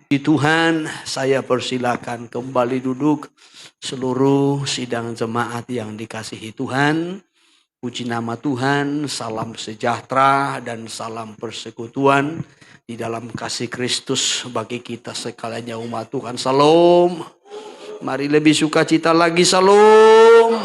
Puji Tuhan, saya persilakan kembali duduk seluruh sidang jemaat yang dikasihi Tuhan. Puji nama Tuhan, salam sejahtera dan salam persekutuan di dalam kasih Kristus bagi kita sekalian umat Tuhan. Salam. Mari lebih sukacita lagi, salam.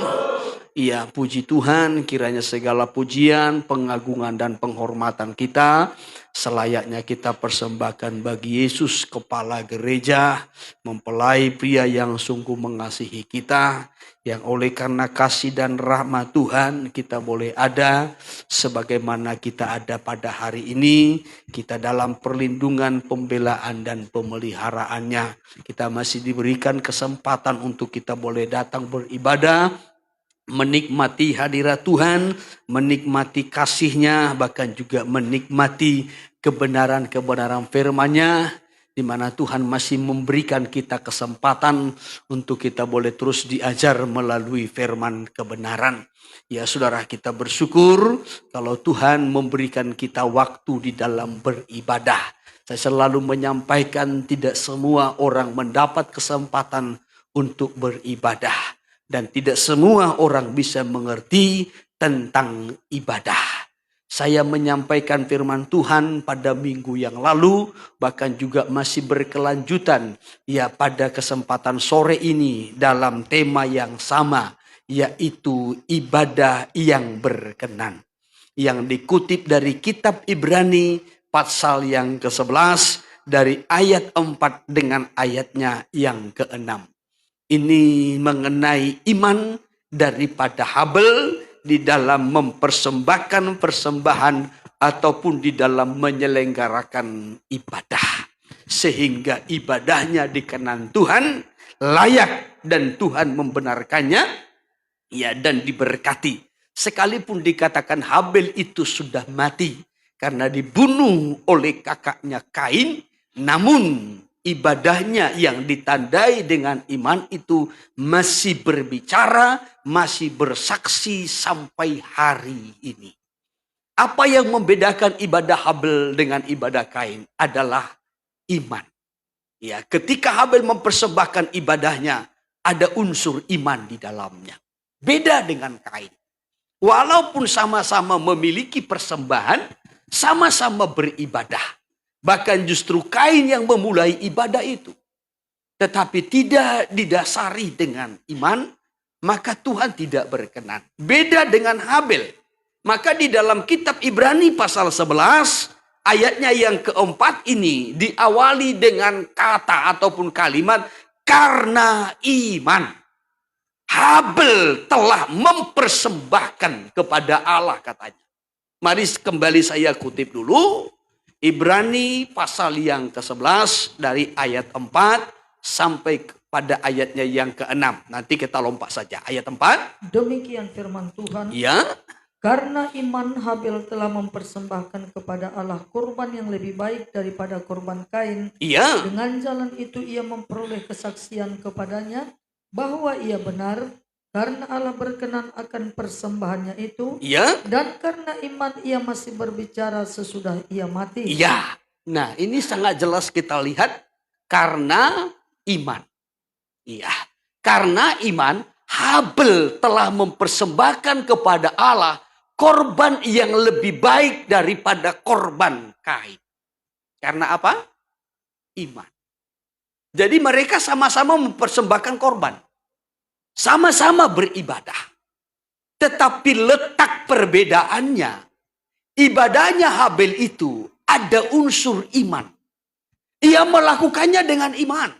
Iya, puji Tuhan, kiranya segala pujian, pengagungan dan penghormatan kita selayaknya kita persembahkan bagi Yesus, kepala gereja, mempelai pria yang sungguh mengasihi kita, yang oleh karena kasih dan rahmat Tuhan kita boleh ada sebagaimana kita ada pada hari ini. Kita dalam perlindungan, pembelaan dan pemeliharaannya. Kita masih diberikan kesempatan untuk kita boleh datang beribadah, menikmati hadirat Tuhan, menikmati kasih-Nya, bahkan juga menikmati kebenaran-kebenaran firman-Nya, di mana Tuhan masih memberikan kita kesempatan untuk kita boleh terus diajar melalui firman kebenaran. Ya saudara, kita bersyukur kalau Tuhan memberikan kita waktu di dalam beribadah. Saya selalu menyampaikan tidak semua orang mendapat kesempatan untuk beribadah. Dan tidak semua orang bisa mengerti tentang ibadah. Saya menyampaikan firman Tuhan pada minggu yang lalu, bahkan juga masih berkelanjutan ya pada kesempatan sore ini dalam tema yang sama, yaitu ibadah yang berkenan. Yang dikutip dari kitab Ibrani pasal yang ke-11 dari ayat 4 dengan ayatnya yang ke-6. Ini mengenai iman daripada Habel di dalam mempersembahkan persembahan ataupun di dalam menyelenggarakan ibadah. Sehingga ibadahnya dikenan Tuhan, layak dan Tuhan membenarkannya, ya, dan diberkati. Sekalipun dikatakan Habel itu sudah mati karena dibunuh oleh kakaknya Kain, namun ibadahnya yang ditandai dengan iman itu masih berbicara, masih bersaksi sampai hari ini. Apa yang membedakan ibadah Habel dengan ibadah Kain adalah iman. Ya, ketika Habel mempersembahkan ibadahnya, ada unsur iman di dalamnya. Beda dengan Kain. Walaupun sama-sama memiliki persembahan, sama-sama beribadah. Bahkan justru Kain yang memulai ibadah itu. Tetapi tidak didasari dengan iman, maka Tuhan tidak berkenan. Beda dengan Habel. Maka di dalam kitab Ibrani pasal 11, ayatnya yang keempat ini diawali dengan kata ataupun kalimat, karena iman. Habel telah mempersembahkan kepada Allah, katanya. Mari kembali saya kutip dulu. Ibrani pasal yang ke-11 dari ayat 4 sampai pada ayatnya yang ke-6. Nanti kita lompat saja. Ayat 4. Demikian firman Tuhan. Ya. Karena iman Habel telah mempersembahkan kepada Allah korban yang lebih baik daripada korban Kain. Ya. Dengan jalan itu ia memperoleh kesaksian kepadanya bahwa ia benar. Karena Allah berkenan akan persembahannya itu. Ya. Dan karena iman ia masih berbicara sesudah ia mati. Ya. Nah, ini sangat jelas kita lihat karena iman. Iya. Karena iman Habel telah mempersembahkan kepada Allah korban yang lebih baik daripada korban Kain. Karena apa? Iman. Jadi mereka sama-sama mempersembahkan korban. Sama-sama beribadah. Tetapi letak perbedaannya, ibadahnya Habel itu ada unsur iman. Ia melakukannya dengan iman.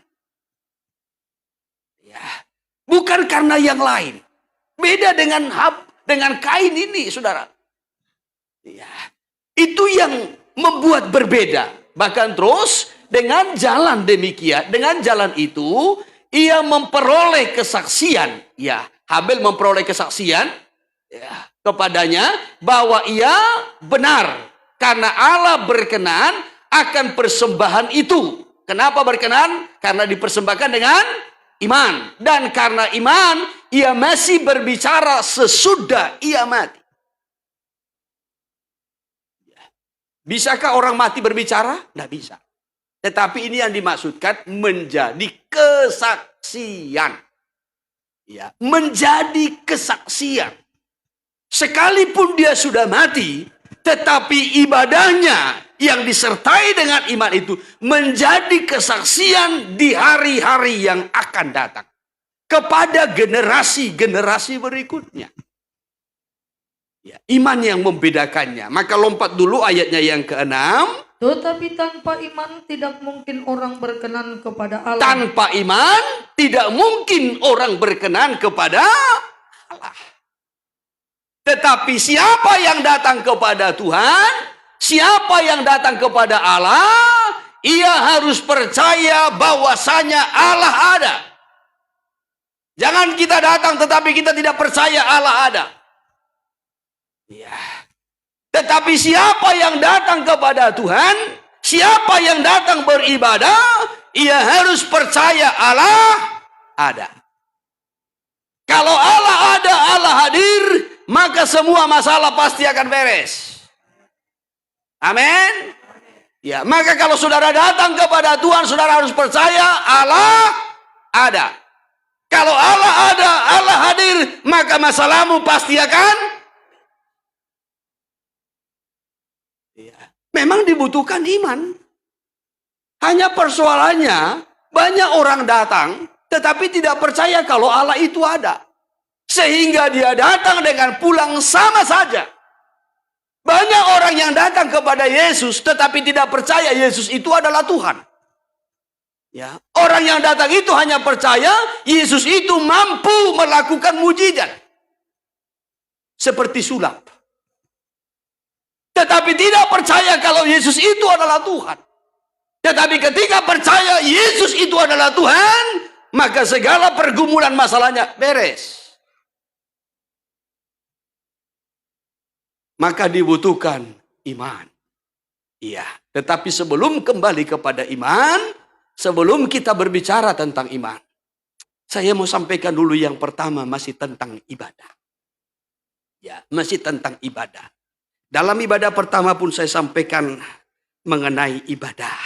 Ya, bukan karena yang lain. Beda dengan Kain ini, saudara. Ya, itu yang membuat berbeda. Bahkan terus dengan jalan demikian, dengan jalan itu ia memperoleh kesaksian. Ya, Habel memperoleh kesaksian ya, kepadanya bahwa ia benar karena Allah berkenan akan persembahan itu. Kenapa berkenan? Karena dipersembahkan dengan iman. Dan karena iman, ia masih berbicara sesudah ia mati. Bisakah orang mati berbicara? Tidak bisa. Tetapi ini yang dimaksudkan menjadi kesaksian. Ya, menjadi kesaksian. Sekalipun dia sudah mati, tetapi ibadahnya yang disertai dengan iman itu menjadi kesaksian di hari-hari yang akan datang kepada generasi-generasi berikutnya. Ya, iman yang membedakannya. Maka lompat dulu ayatnya yang ke-6. Tetapi tanpa iman tidak mungkin orang berkenan kepada Allah. Tanpa iman tidak mungkin orang berkenan kepada Allah. Tetapi siapa yang datang kepada Tuhan, siapa yang datang kepada Allah, ia harus percaya bahwasanya Allah ada. Jangan kita datang tetapi kita tidak percaya Allah ada. Ya. Tetapi siapa yang datang kepada Tuhan, siapa yang datang beribadah, ia harus percaya Allah ada. Kalau Allah ada, Allah hadir, maka semua masalah pasti akan beres. Amin. Ya, maka kalau saudara datang kepada Tuhan, saudara harus percaya Allah ada. Kalau Allah ada, Allah hadir, maka masalahmu pasti akan. Ya, memang dibutuhkan iman. Hanya persoalannya, banyak orang datang, tetapi tidak percaya kalau Allah itu ada. Sehingga dia datang dengan pulang sama saja. Banyak orang yang datang kepada Yesus, tetapi tidak percaya Yesus itu adalah Tuhan. Ya, orang yang datang itu hanya percaya Yesus itu mampu melakukan mujizat. Seperti sulap. Tetapi tidak percaya kalau Yesus itu adalah Tuhan. Tetapi ketika percaya Yesus itu adalah Tuhan, maka segala pergumulan masalahnya beres. Maka dibutuhkan iman. Iya, tetapi sebelum kembali kepada iman, sebelum kita berbicara tentang iman, saya mau sampaikan dulu yang pertama masih tentang ibadah. Ya, masih tentang ibadah. Dalam ibadah pertama pun saya sampaikan mengenai ibadah.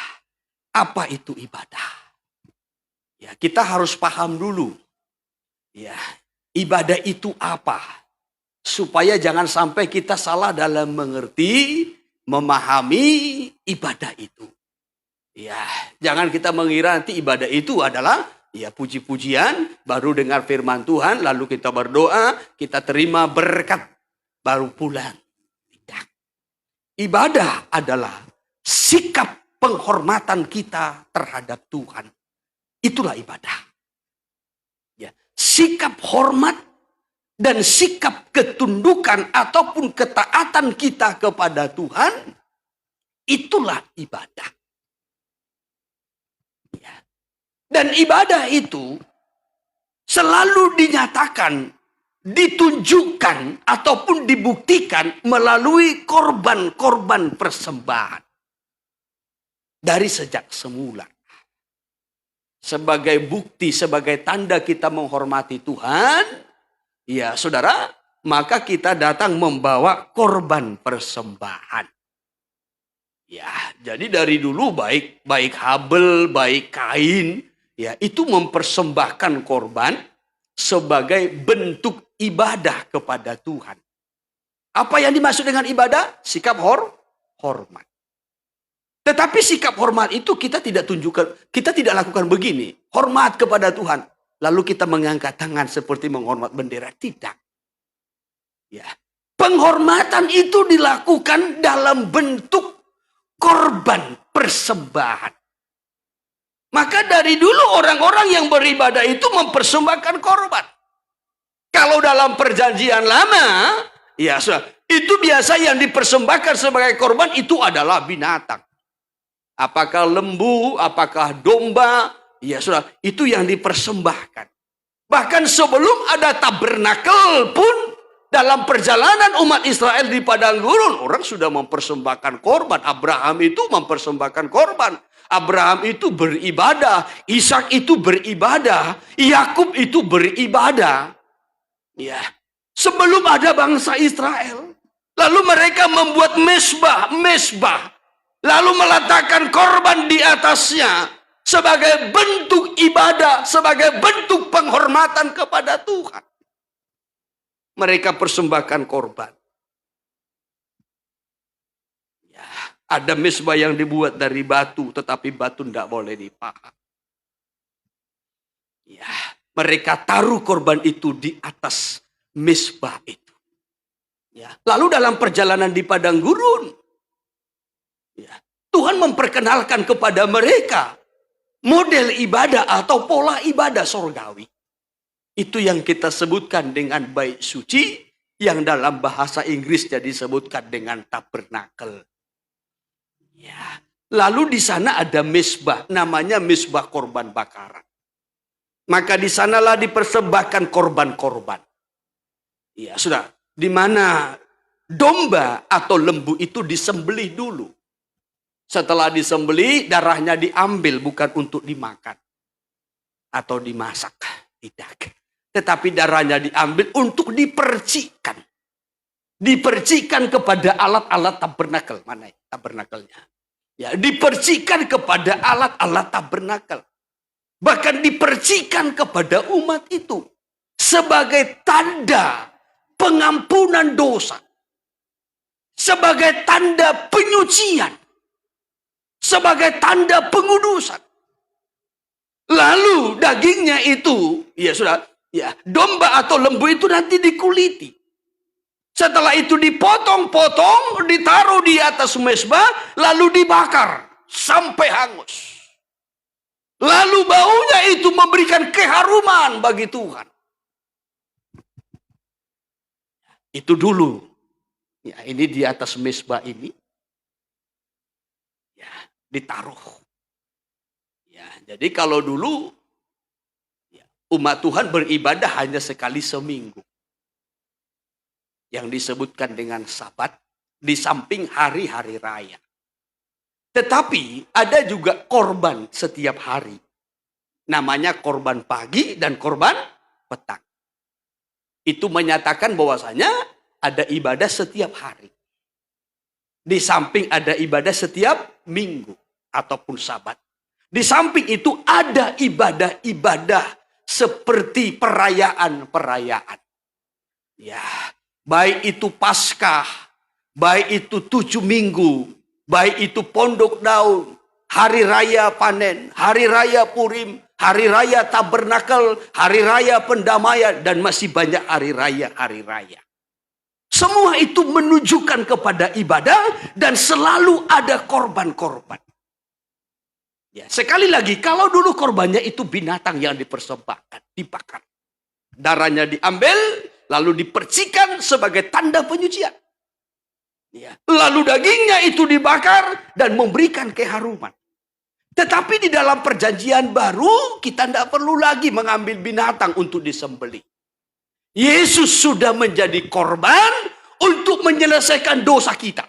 Apa itu ibadah? Ya, kita harus paham dulu. Ya, ibadah itu apa? Supaya jangan sampai kita salah dalam mengerti, memahami ibadah itu. Ya, jangan kita mengira nanti ibadah itu adalah ya puji-pujian, baru dengar firman Tuhan, lalu kita berdoa, kita terima berkat, baru pulang. Tidak. Ibadah adalah sikap penghormatan kita terhadap Tuhan. Itulah ibadah. Ya, sikap hormat dan sikap ketundukan ataupun ketaatan kita kepada Tuhan, itulah ibadah. Ya. Dan ibadah itu selalu dinyatakan, ditunjukkan ataupun dibuktikan melalui korban-korban persembahan. Dari sejak semula. Sebagai bukti, sebagai tanda kita menghormati Tuhan, ya saudara, maka kita datang membawa korban persembahan. Ya, jadi dari dulu baik Habel, baik Kain, ya itu mempersembahkan korban sebagai bentuk ibadah kepada Tuhan. Apa yang dimaksud dengan ibadah? Sikap hormat. Tetapi sikap hormat itu kita tidak tunjukkan, kita tidak lakukan begini. Hormat kepada Tuhan. Lalu kita mengangkat tangan seperti menghormat bendera. Tidak. Ya. Penghormatan itu dilakukan dalam bentuk korban persembahan. Maka dari dulu orang-orang yang beribadah itu mempersembahkan korban. Kalau dalam perjanjian lama, ya itu biasa yang dipersembahkan sebagai korban itu adalah binatang. Apakah lembu, apakah domba, ya sudah, itu yang dipersembahkan. Bahkan sebelum ada tabernakel pun, dalam perjalanan umat Israel di padang gurun, orang sudah mempersembahkan korban. Abraham itu mempersembahkan korban. Abraham itu beribadah, Ishak itu beribadah, Yakub itu beribadah. Ya, sebelum ada bangsa Israel, lalu mereka membuat mesbah. lalu meletakkan korban di atasnya sebagai bentuk ibadah, sebagai bentuk penghormatan kepada Tuhan. Mereka persembahkan korban. Ya, ada mezbah yang dibuat dari batu, tetapi batu tidak boleh dipahat. Ya, mereka taruh korban itu di atas mezbah itu. Ya, lalu dalam perjalanan di padang gurun, ya, Tuhan memperkenalkan kepada mereka model ibadah atau pola ibadah sorgawi. Itu yang kita sebutkan dengan bait suci, yang dalam bahasa Inggrisnya disebutkan dengan tabernakel. Ya. Lalu di sana ada mezbah, namanya mezbah korban bakaran. Maka di sanalah dipersembahkan korban-korban. Ya, sudah. Di mana domba atau lembu itu disembelih dulu. Setelah disembelih, darahnya diambil, bukan untuk dimakan atau dimasak, tidak. Tetapi darahnya diambil untuk dipercikan. Dipercikan kepada alat-alat tabernakel. Mana tabernakelnya? Ya, dipercikan kepada alat-alat tabernakel. Bahkan dipercikan kepada umat itu sebagai tanda pengampunan dosa, sebagai tanda penyucian, sebagai tanda pengudusan. Lalu dagingnya itu, ya sudah, ya, domba atau lembu itu nanti dikuliti. Setelah itu dipotong-potong, ditaruh di atas mezbah, lalu dibakar sampai hangus. Lalu baunya itu memberikan keharuman bagi Tuhan. Itu dulu. Ya, ini di atas mezbah ini. Ya, ditaruh. Ya, jadi kalau dulu ya, umat Tuhan beribadah hanya sekali seminggu. Yang disebutkan dengan Sabat di samping hari-hari raya. Tetapi ada juga korban setiap hari. Namanya korban pagi dan korban petang. Itu menyatakan bahwasanya ada ibadah setiap hari. Di samping ada ibadah setiap minggu ataupun Sabat. Di samping itu ada ibadah-ibadah seperti perayaan-perayaan. Ya, baik itu Paskah, baik itu 7 minggu, baik itu Pondok Daun, Hari Raya Panen, Hari Raya Purim, Hari Raya Tabernakel, Hari Raya Pendamaian, dan masih banyak hari raya. Semua itu menunjukkan kepada ibadah dan selalu ada korban-korban. Ya, sekali lagi, kalau dulu korbannya itu binatang yang dipersembahkan, dibakar. Darahnya diambil, lalu dipercikan sebagai tanda penyucian. Ya. Lalu dagingnya itu dibakar dan memberikan keharuman. Tetapi di dalam perjanjian baru, kita tidak perlu lagi mengambil binatang untuk disembelih. Yesus sudah menjadi korban untuk menyelesaikan dosa kita.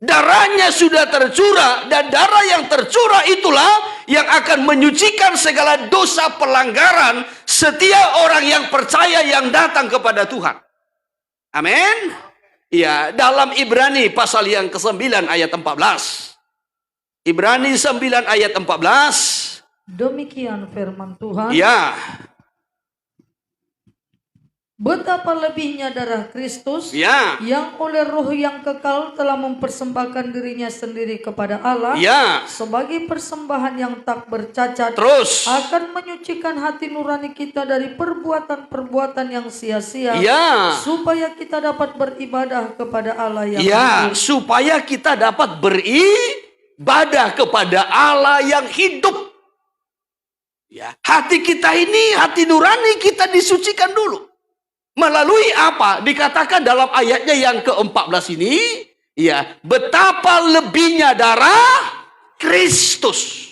Darahnya sudah tercurah, dan darah yang tercurah itulah yang akan menyucikan segala dosa pelanggaran setiap orang yang percaya yang datang kepada Tuhan. Amin. Ya, dalam Ibrani pasal yang ke-9 ayat 14. Ibrani 9 ayat 14. Demikian firman Tuhan. Ya. Betapa lebihnya darah Kristus, Ya. yang oleh roh yang kekal telah mempersembahkan dirinya sendiri kepada Allah, Ya. sebagai persembahan yang tak bercacat, Terus. akan menyucikan hati nurani kita dari perbuatan-perbuatan yang sia-sia, Ya. supaya kita dapat beribadah kepada Allah yang Ya, hidup. supaya kita dapat beribadah kepada Allah yang hidup. Ya, hati kita ini, hati nurani kita disucikan dulu. Melalui apa? Dikatakan dalam ayatnya yang ke-14 ini, ya, betapa lebihnya darah Kristus.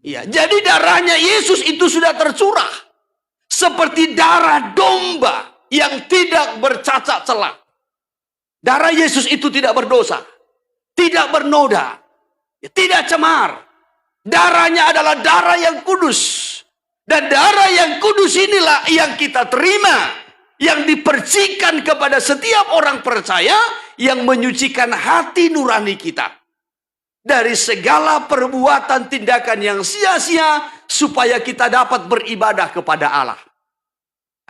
Ya, jadi darahnya Yesus itu sudah tercurah seperti darah domba yang tidak bercacat celah. Darah Yesus itu tidak berdosa, tidak bernoda, tidak cemar. Darahnya adalah darah yang kudus. Dan darah yang kudus inilah yang kita terima, yang dipercikan kepada setiap orang percaya, yang menyucikan hati nurani kita. dari segala perbuatan tindakan yang sia-sia supaya kita dapat beribadah kepada Allah.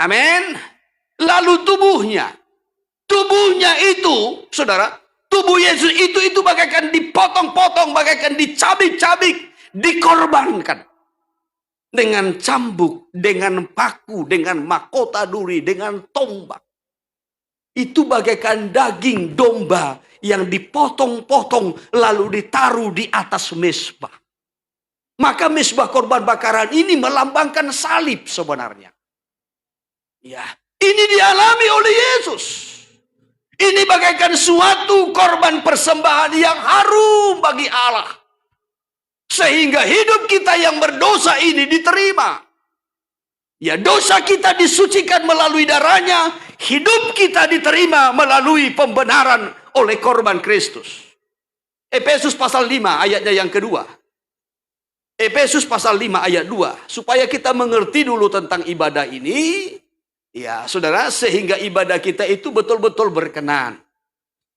Amin. Lalu tubuhnya itu, saudara, tubuh Yesus itu bagaikan dipotong-potong, bagaikan dicabik-cabik, dikorbankan. Dengan cambuk, dengan paku, dengan mahkota duri, dengan tombak. Itu bagaikan daging domba yang dipotong-potong lalu ditaruh di atas mezbah. Maka mezbah korban bakaran ini melambangkan salib sebenarnya. Ya, ini dialami oleh Yesus. Ini bagaikan suatu korban persembahan yang harum bagi Allah. Sehingga hidup kita yang berdosa ini diterima. Ya, dosa kita disucikan melalui darahnya. Hidup kita diterima melalui pembenaran oleh korban Kristus. Efesus pasal 5 ayatnya yang kedua. Efesus pasal 5 ayat 2. Supaya kita mengerti dulu tentang ibadah ini. Ya, saudara, sehingga ibadah kita itu betul-betul berkenan.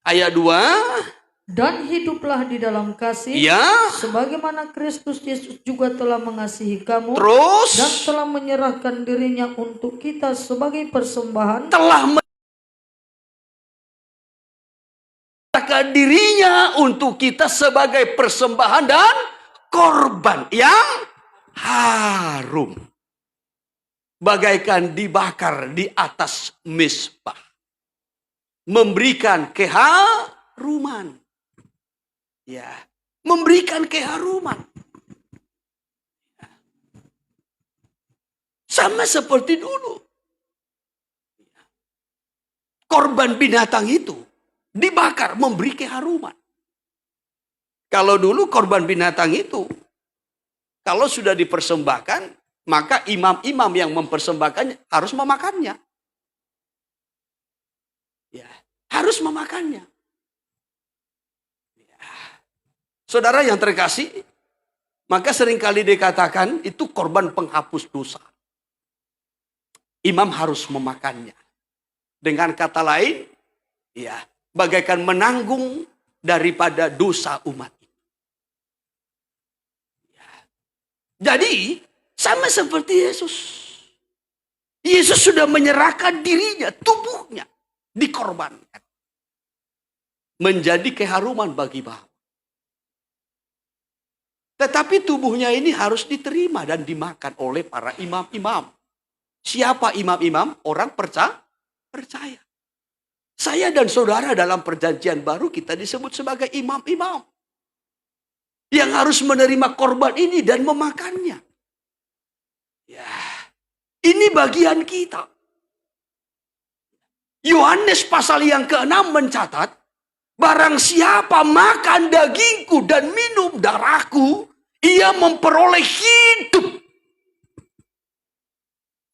Ayat 2. Dan hiduplah di dalam kasih, Ya. sebagaimana Kristus Yesus juga telah mengasihi kamu, Terus. dan telah menyerahkan dirinya untuk kita sebagai persembahan, Telah menyerahkan dirinya untuk kita sebagai persembahan dan korban yang harum. Bagaikan dibakar di atas mezbah. Memberikan keharuman. Ya, memberikan keharuman. Sama seperti dulu. Korban binatang itu dibakar memberi keharuman. Kalau dulu korban binatang itu, kalau sudah dipersembahkan, maka imam-imam yang mempersembahkannya harus memakannya. Ya, harus memakannya. Saudara yang terkasih, maka seringkali dikatakan itu korban penghapus dosa. Imam harus memakannya. Dengan kata lain, ya, bagaikan menanggung daripada dosa umat. Ya. Jadi, sama seperti Yesus. Yesus sudah menyerahkan dirinya, tubuhnya, dikorbankan. Menjadi keharuman bagi Bapa. Tetapi tubuhnya ini harus diterima dan dimakan oleh para imam-imam. Siapa imam-imam? Orang percaya. Saya dan saudara dalam perjanjian baru kita disebut sebagai imam-imam. Yang harus menerima korban ini dan memakannya. Ya, ini bagian kita. Yohanes pasal yang ke-6 mencatat, barang siapa makan dagingku dan minum darahku, ia memperoleh hidup.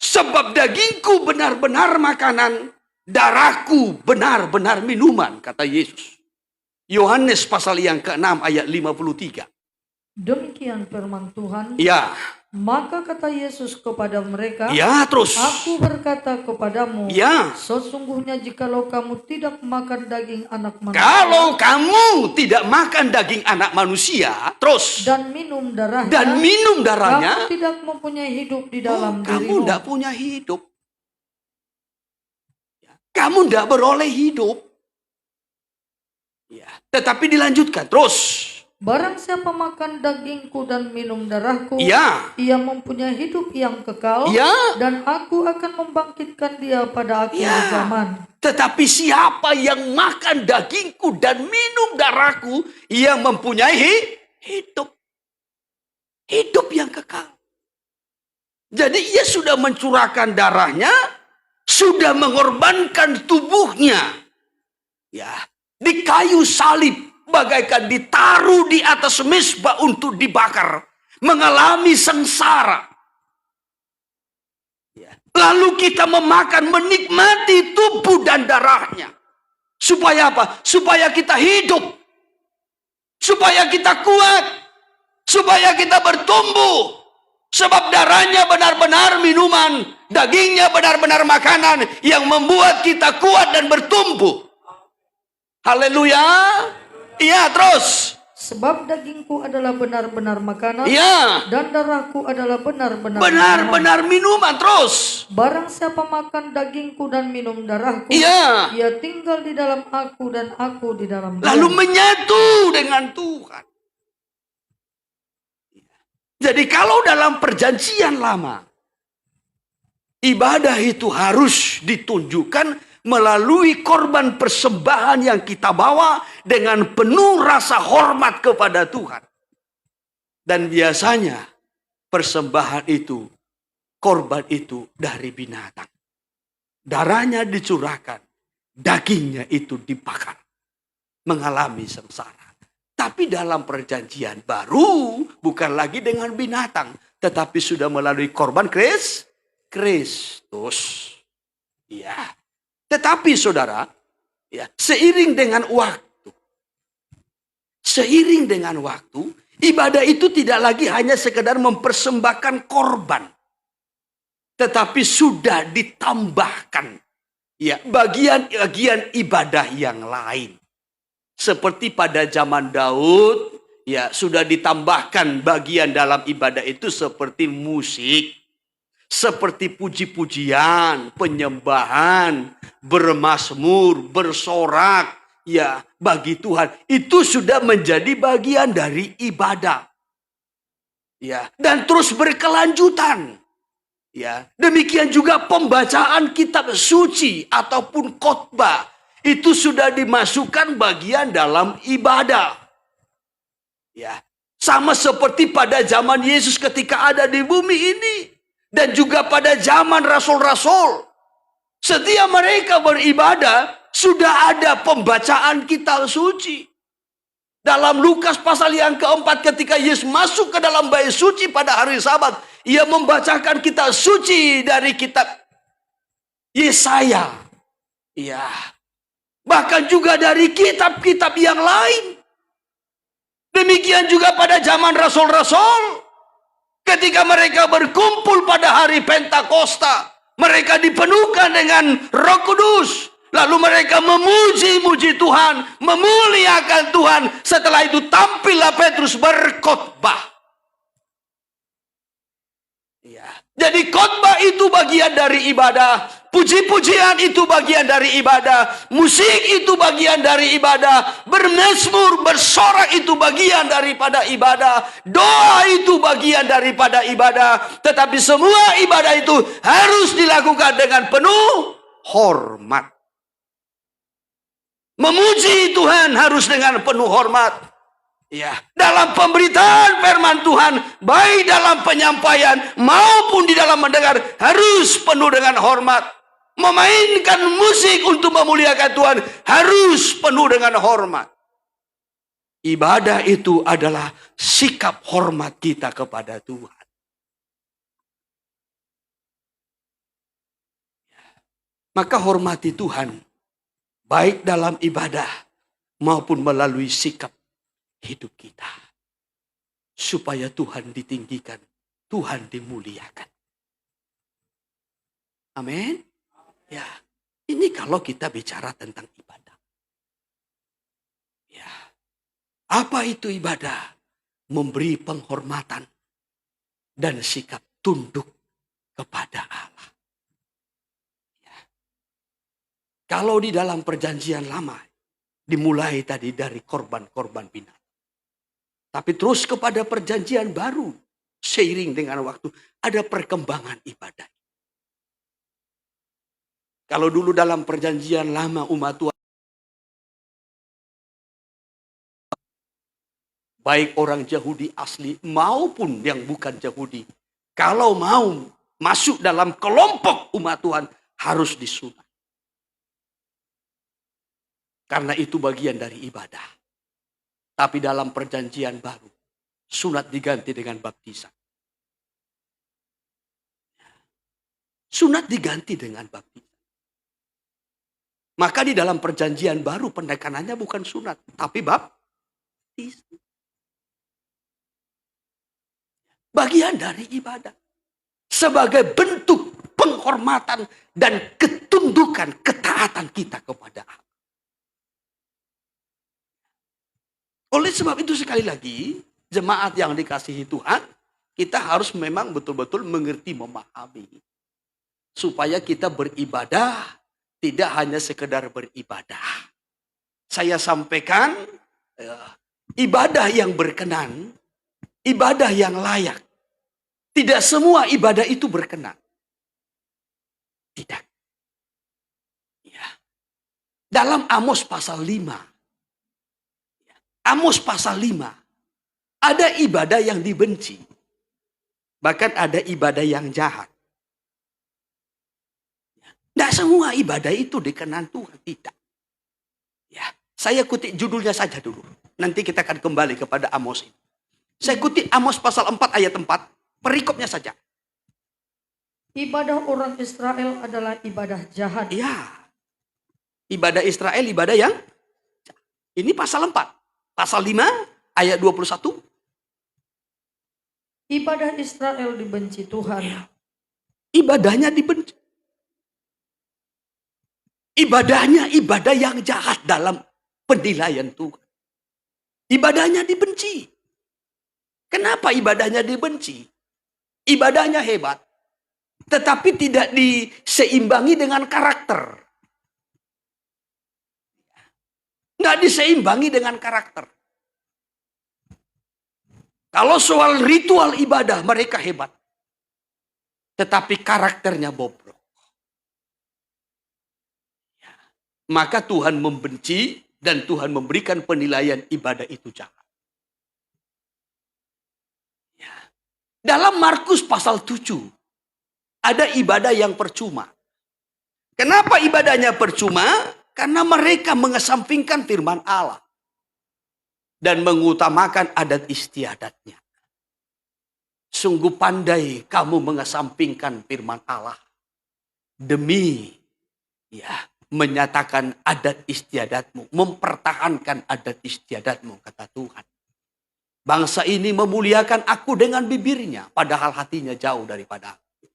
Sebab dagingku benar-benar makanan, darahku benar-benar minuman, kata Yesus. Yohanes pasal yang ke-6 ayat 53. Demikian firman Tuhan. Ya. Maka kata Yesus kepada mereka, Ya, terus. Aku berkata kepadamu, Ya. sesungguhnya jikalau kamu tidak makan daging anak manusia, Kalau kamu tidak makan daging anak manusia, terus. dan minum darahnya, kamu tidak mempunyai hidup di dalam kamu dirimu. tidak punya hidup. Kamu tidak beroleh hidup. Ya. Tetapi dilanjutkan terus. Barang siapa makan dagingku dan minum darahku, Ya. ia mempunyai hidup yang kekal, Ya. dan aku akan membangkitkan dia pada akhir Ya. zaman. Tetapi siapa yang makan dagingku dan minum darahku, ia mempunyai hidup. Hidup yang kekal. Jadi ia sudah mencurahkan darahnya, sudah mengorbankan tubuhnya. Ya, di kayu salib. Bagaikan ditaruh di atas mezbah untuk dibakar. Mengalami sengsara. Lalu kita memakan, menikmati tubuh dan darahnya. Supaya apa? Supaya kita hidup. Supaya kita kuat. Supaya kita bertumbuh. Sebab darahnya benar-benar minuman. Dagingnya benar-benar makanan. Yang membuat kita kuat dan bertumbuh. Haleluya. Iya, terus. Sebab dagingku adalah benar-benar makanan, Ya, dan darahku adalah benar-benar minuman. benar-benar minuman terus. Barang siapa makan dagingku dan minum darahku, Iya. ia tinggal di dalam aku dan aku di dalam dia. Lalu menyatu dengan Tuhan. Jadi kalau dalam perjanjian lama, ibadah itu harus ditunjukkan melalui korban persembahan yang kita bawa dengan penuh rasa hormat kepada Tuhan. Dan biasanya persembahan itu, korban itu dari binatang. Darahnya dicurahkan, dagingnya itu dibakar, mengalami sengsara. Tapi dalam perjanjian baru bukan lagi dengan binatang, tetapi sudah melalui korban Kristus. Ya. Tetapi saudara, ya, seiring dengan waktu, ibadah itu tidak lagi hanya sekedar mempersembahkan korban, tetapi sudah ditambahkan ya bagian-bagian ibadah yang lain. Seperti pada zaman Daud, ya sudah ditambahkan bagian dalam ibadah itu seperti musik, seperti puji-pujian, penyembahan, bermazmur, bersorak, ya bagi Tuhan. Itu sudah menjadi bagian dari ibadah. Ya, dan terus berkelanjutan. Ya, demikian juga pembacaan kitab suci ataupun khotbah. Itu sudah dimasukkan bagian dalam ibadah. Ya, sama seperti pada zaman Yesus ketika ada di bumi ini. Dan juga pada zaman rasul-rasul. Setiap mereka beribadah, sudah ada pembacaan kitab suci. Dalam Lukas pasal yang keempat ketika Yesus masuk ke dalam bait suci pada hari Sabat. Ia membacakan kitab suci dari kitab Yesaya. Ya. Bahkan juga dari kitab-kitab yang lain. Demikian juga pada zaman rasul-rasul. Ketika mereka berkumpul pada hari Pentakosta. Mereka dipenuhkan dengan Roh Kudus. Lalu mereka memuji-muji Tuhan. Memuliakan Tuhan. Setelah itu tampillah Petrus berkhotbah. Ya. Jadi khotbah itu bagian dari ibadah. Puji-pujian itu bagian dari ibadah. Musik itu bagian dari ibadah. Bermazmur, bersorak itu bagian daripada ibadah. Doa itu bagian daripada ibadah. Tetapi semua ibadah itu harus dilakukan dengan penuh hormat. Memuji Tuhan harus dengan penuh hormat. Ya, dalam pemberitaan firman Tuhan, baik dalam penyampaian maupun di dalam mendengar harus penuh dengan hormat. Memainkan musik untuk memuliakan Tuhan harus penuh dengan hormat. Ibadah itu adalah sikap hormat kita kepada Tuhan. Maka hormati Tuhan, baik dalam ibadah maupun melalui sikap hidup kita. Supaya Tuhan ditinggikan, Tuhan dimuliakan. Amin. Ya, ini kalau kita bicara tentang ibadah. Ya, apa itu ibadah? Memberi penghormatan dan sikap tunduk kepada Allah. Ya. Kalau di dalam perjanjian lama, dimulai tadi dari korban-korban binatang. Tapi terus kepada perjanjian baru, seiring dengan waktu, ada perkembangan ibadah. Kalau dulu dalam perjanjian lama umat Tuhan, baik orang Yahudi asli maupun yang bukan Yahudi, kalau mau masuk dalam kelompok umat Tuhan harus disunat. Karena itu bagian dari ibadah. Tapi dalam perjanjian baru, sunat diganti dengan baptisan. Sunat diganti dengan baptisan. Maka di dalam perjanjian baru penekanannya bukan sunat, tapi baptisan. Bagian dari ibadah. Sebagai bentuk penghormatan dan ketundukan, ketaatan kita kepada Allah. Oleh sebab itu sekali lagi, jemaat yang dikasihi Tuhan, kita harus memang betul-betul mengerti, memahami. Supaya kita beribadah, tidak hanya sekedar beribadah. Saya sampaikan, ibadah yang berkenan, ibadah yang layak. Tidak semua ibadah itu berkenan. Tidak. Ya. Dalam Amos pasal 5. Amos pasal 5. Ada ibadah yang dibenci. Bahkan ada ibadah yang jahat. Tidak semua ibadah itu dikenan Tuhan. Tidak. Ya, saya kutip judulnya saja dulu. Nanti kita akan kembali kepada Amos ini. Saya kutip Amos pasal 4 ayat 4. Perikopnya saja. Ibadah orang Israel adalah ibadah jahat. Ya. Ibadah Israel, ibadah yang ini pasal 4. Pasal 5 ayat 21. Ibadah Israel dibenci Tuhan. Ya. Ibadahnya dibenci. Ibadahnya ibadah yang jahat dalam penilaian Tuhan. Ibadahnya dibenci. Kenapa ibadahnya dibenci? Ibadahnya hebat. Tetapi tidak diseimbangi dengan karakter. Nggak diseimbangi dengan karakter. Kalau soal ritual ibadah mereka hebat. Tetapi karakternya bobrok. Ya. Maka Tuhan membenci dan Tuhan memberikan penilaian ibadah itu jahat. Ya. Dalam Markus pasal 7 ada ibadah yang percuma. Kenapa ibadahnya percuma? Karena mereka mengesampingkan firman Allah. Dan mengutamakan adat istiadatnya. Sungguh pandai kamu mengesampingkan firman Allah. Demi menyatakan adat istiadatmu. Mempertahankan adat istiadatmu, kata Tuhan. Bangsa ini memuliakan aku dengan bibirnya. Padahal hatinya jauh daripada aku.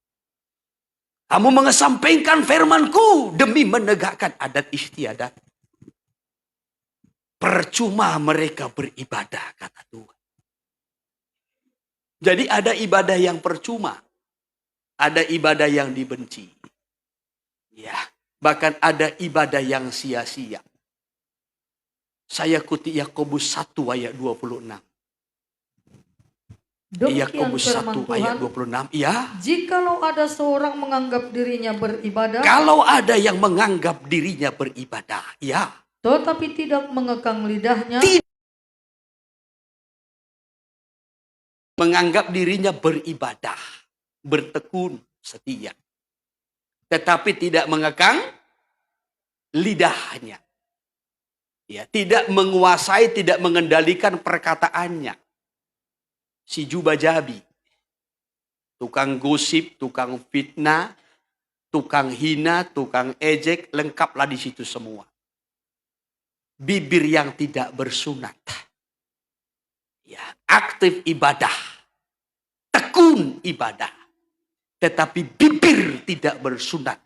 Kamu mengesampingkan firmanku demi menegakkan adat istiadat. Percuma mereka beribadah, kata Tuhan. Jadi ada ibadah yang percuma. Ada ibadah yang dibenci. Ya, bahkan ada ibadah yang sia-sia. Saya kutip Yakobus 1 ayat 26. Yakobus 1 ayat 26. Ya. Jikalau ada seorang menganggap dirinya beribadah. Kalau ada yang menganggap dirinya beribadah. Ya. Tetapi tidak mengekang lidahnya. Menganggap dirinya beribadah. Bertekun setia. Tetapi tidak mengekang lidahnya. Ya, tidak menguasai, tidak mengendalikan perkataannya. Si jubah jabi. Tukang gosip, tukang fitnah, tukang hina, tukang ejek, lengkaplah di situ semua. Bibir yang tidak bersunat. Ya, aktif ibadah. Tekun ibadah. Tetapi bibir tidak bersunat.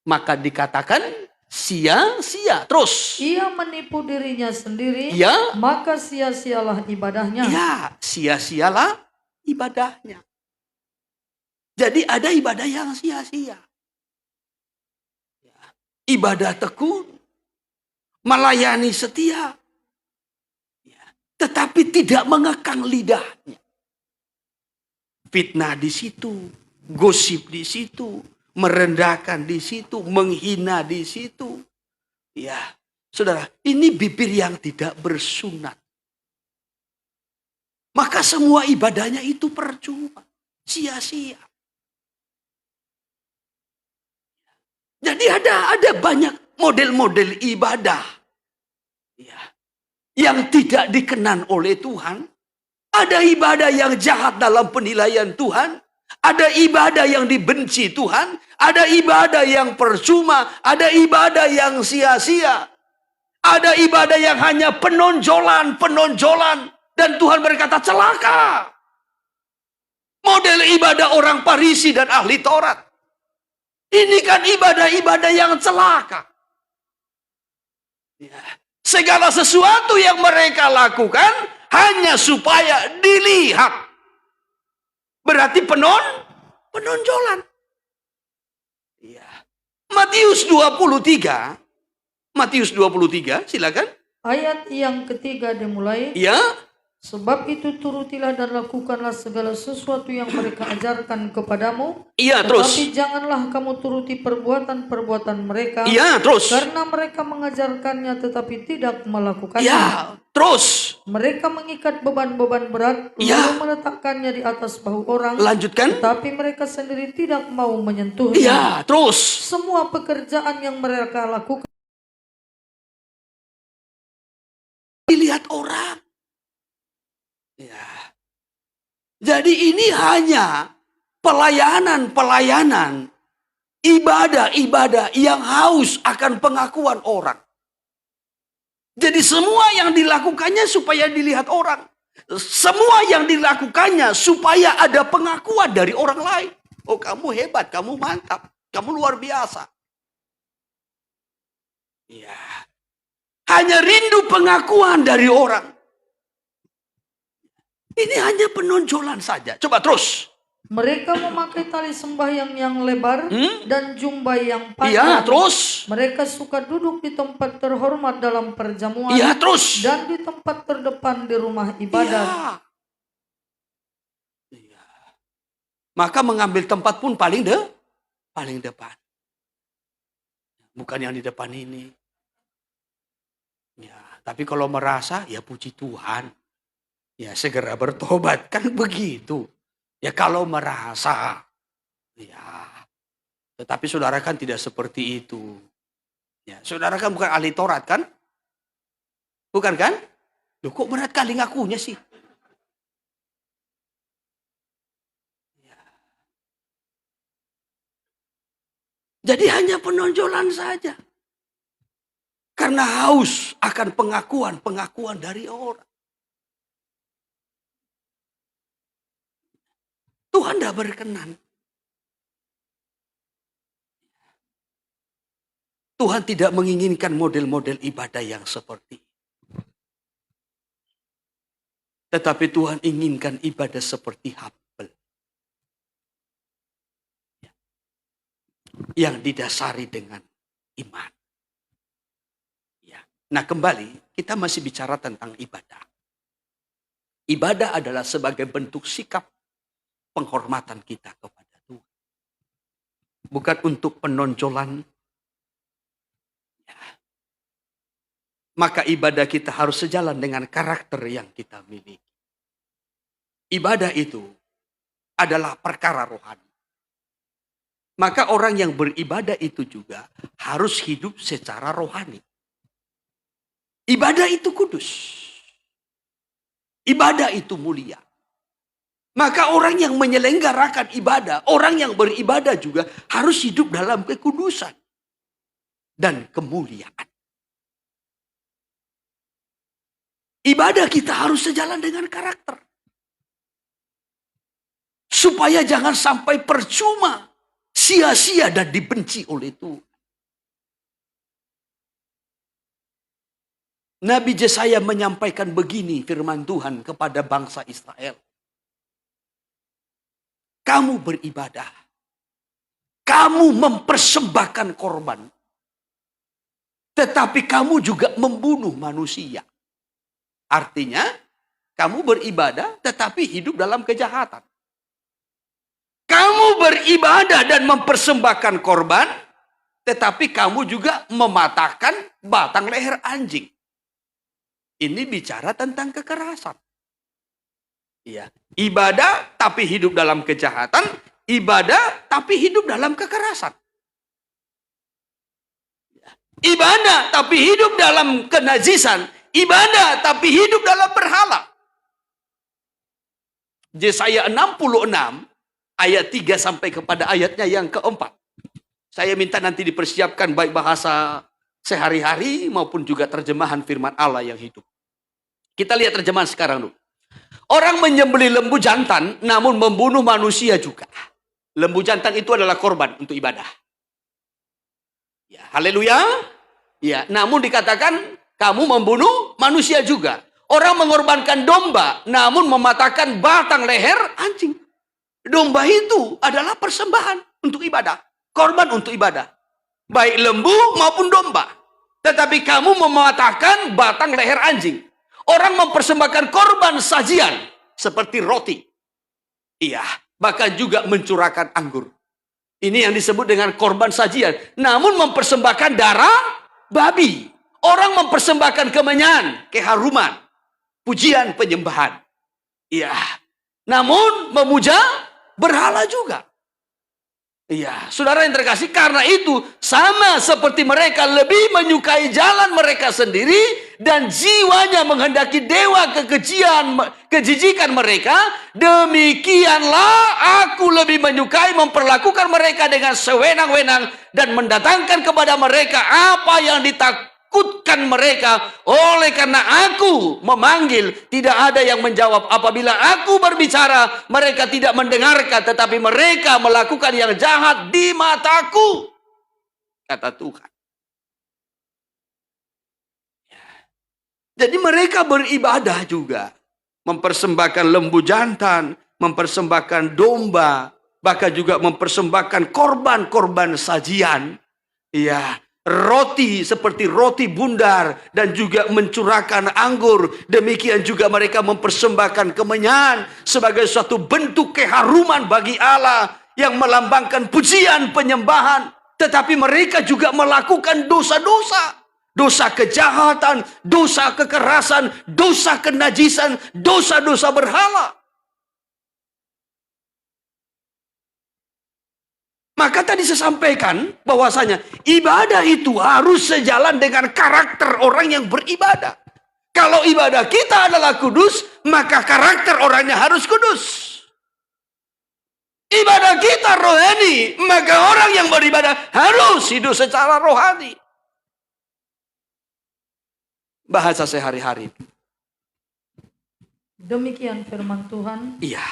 Maka dikatakan sia-sia. Terus. Ia menipu dirinya sendiri. Ya. Maka sia-sialah ibadahnya. Ya, sia-sialah ibadahnya. Jadi ada ibadah yang sia-sia. Ya. Ibadah tekun. Melayani setia. Ya. Tetapi tidak mengekang lidahnya. Fitnah di situ. Gosip di situ. Merendahkan di situ. Menghina di situ. Ya. Saudara, ini bibir yang tidak bersunat. Maka semua ibadahnya itu percuma. Sia-sia. Jadi ada banyak model-model ibadah. Ya, yang tidak dikenan oleh Tuhan. Ada ibadah yang jahat dalam penilaian Tuhan. Ada ibadah yang dibenci Tuhan. Ada ibadah yang percuma. Ada ibadah yang sia-sia. Ada ibadah yang hanya penonjolan. Dan Tuhan berkata celaka. Model ibadah orang Farisi dan ahli Taurat. Ini kan ibadah-ibadah yang celaka. Ya. Segala sesuatu yang mereka lakukan hanya supaya dilihat. Berarti penonjolan. Ya. Matius 23, silakan. Ayat yang ketiga dimulai. Ya. Sebab itu turutilah dan lakukanlah segala sesuatu yang mereka ajarkan kepadamu. Iya, terus. Tetapi janganlah kamu turuti perbuatan-perbuatan mereka. Iya, terus. Karena mereka mengajarkannya tetapi tidak melakukannya. Iya, terus. Mereka mengikat beban-beban berat lalu meletakkannya di atas bahu orang. Lanjutkan. Tetapi mereka sendiri tidak mau menyentuhnya. Iya, terus. Semua pekerjaan yang mereka lakukan dilihat orang. Ya. Jadi ini hanya pelayanan, ibadah-ibadah yang haus akan pengakuan orang. Jadi semua yang dilakukannya supaya dilihat orang. Semua yang dilakukannya supaya ada pengakuan dari orang lain. Oh, kamu hebat, kamu mantap, kamu luar biasa. Ya. Hanya rindu pengakuan dari orang. Ini hanya penonjolan saja. Coba terus. Mereka memakai tali sembahyang yang lebar dan jumbai yang panjang. Iya, terus. Mereka suka duduk di tempat terhormat dalam perjamuan. Iya, terus. Dan di tempat terdepan di rumah ibadat. Iya. Maka mengambil tempat pun paling depan. Bukan yang di depan ini. Ya, tapi kalau merasa, ya puji Tuhan. Ya segera bertobat, kan begitu. Ya kalau merasa, ya. Tetapi saudara kan tidak seperti itu. Ya, saudara kan bukan ahli Taurat kan? Bukan kan? Loh, kok berat kali ngakunya sih? Ya. Jadi hanya penonjolan saja. Karena haus akan pengakuan dari orang. Tuhan tidak berkenan. Tuhan tidak menginginkan model-model ibadah yang seperti itu. Tetapi Tuhan inginkan ibadah seperti Habel. Yang didasari dengan iman. Ya. Nah kembali, kita masih bicara tentang ibadah. Ibadah adalah sebagai bentuk sikap penghormatan kita kepada Tuhan. Bukan untuk penonjolan. Ya. Maka ibadah kita harus sejalan dengan karakter yang kita miliki. Ibadah itu adalah perkara rohani. Maka orang yang beribadah itu juga harus hidup secara rohani. Ibadah itu kudus. Ibadah itu mulia. Maka orang yang menyelenggarakan ibadah, orang yang beribadah juga harus hidup dalam kekudusan dan kemuliaan. Ibadah kita harus sejalan dengan karakter. Supaya jangan sampai percuma, sia-sia dan dibenci oleh Tuhan. Nabi Yesaya menyampaikan begini firman Tuhan kepada bangsa Israel. Kamu beribadah. Kamu mempersembahkan korban. Tetapi kamu juga membunuh manusia. Artinya, kamu beribadah tetapi hidup dalam kejahatan. Kamu beribadah dan mempersembahkan korban, tetapi kamu juga mematahkan batang leher anjing. Ini bicara tentang kekerasan. Ya, ibadah tapi hidup dalam kejahatan, ibadah tapi hidup dalam kekerasan. Ya. Ibadah tapi hidup dalam kenajisan, ibadah tapi hidup dalam berhala. Yesaya 66 ayat 3 sampai kepada ayatnya yang keempat. Saya minta nanti dipersiapkan baik bahasa sehari-hari maupun juga terjemahan firman Allah yang hidup. Kita lihat terjemahan sekarang dulu. Orang menyembelih lembu jantan namun membunuh manusia juga. Lembu jantan itu adalah korban untuk ibadah. Ya, haleluya. Ya, namun dikatakan kamu membunuh manusia juga. Orang mengorbankan domba, namun mematahkan batang leher anjing. Domba itu adalah persembahan untuk ibadah. Korban untuk ibadah. Baik lembu maupun domba. Tetapi kamu mematahkan batang leher anjing. Orang mempersembahkan korban sajian. Seperti roti. Iya, bahkan juga mencurahkan anggur. Ini yang disebut dengan korban sajian. Namun mempersembahkan darah babi. Orang mempersembahkan kemenyan, keharuman, pujian, penyembahan. Iya. Namun memuja berhala juga. Iya, saudara yang terkasih, karena itu sama seperti mereka lebih menyukai jalan mereka sendiri dan jiwanya menghendaki dewa kejijikan mereka, demikianlah aku lebih menyukai memperlakukan mereka dengan sewenang-wenang dan mendatangkan kepada mereka apa yang ditakutkan mereka. Oleh karena aku memanggil, tidak ada yang menjawab. Apabila aku berbicara, mereka tidak mendengarkan, tetapi mereka melakukan yang jahat di mataku, kata Tuhan. Jadi mereka beribadah juga, mempersembahkan lembu jantan, mempersembahkan domba, bahkan juga mempersembahkan korban-korban sajian. Iya, roti seperti roti bundar dan juga mencurahkan anggur. Demikian juga mereka mempersembahkan kemenyan sebagai suatu bentuk keharuman bagi Allah yang melambangkan pujian penyembahan. Tetapi mereka juga melakukan dosa-dosa. Dosa kejahatan, dosa kekerasan, dosa kenajisan, dosa-dosa berhala. Maka tadi saya sampaikan bahwasanya ibadah itu harus sejalan dengan karakter orang yang beribadah. Kalau ibadah kita adalah kudus, maka karakter orangnya harus kudus. Ibadah kita rohani, maka orang yang beribadah harus hidup secara rohani. Bahasa sehari-hari. Demikian firman Tuhan. Iya.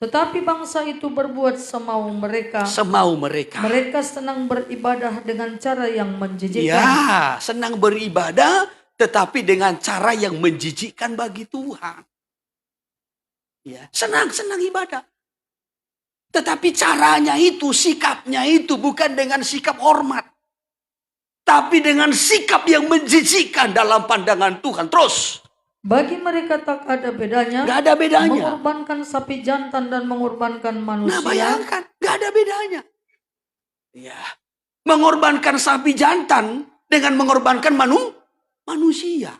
Tetapi bangsa itu berbuat semau mereka. Semau mereka. Mereka senang beribadah dengan cara yang menjijikkan. Ya, senang beribadah tetapi dengan cara yang menjijikkan bagi Tuhan. Ya, senang ibadah. Tetapi caranya itu, sikapnya itu bukan dengan sikap hormat. Tapi dengan sikap yang menjijikkan dalam pandangan Tuhan. Terus. Bagi mereka tak ada bedanya. Gak ada bedanya. Mengorbankan sapi jantan dan mengorbankan manusia. Nah bayangkan, gak ada bedanya. Ya. Mengorbankan sapi jantan dengan mengorbankan manusia.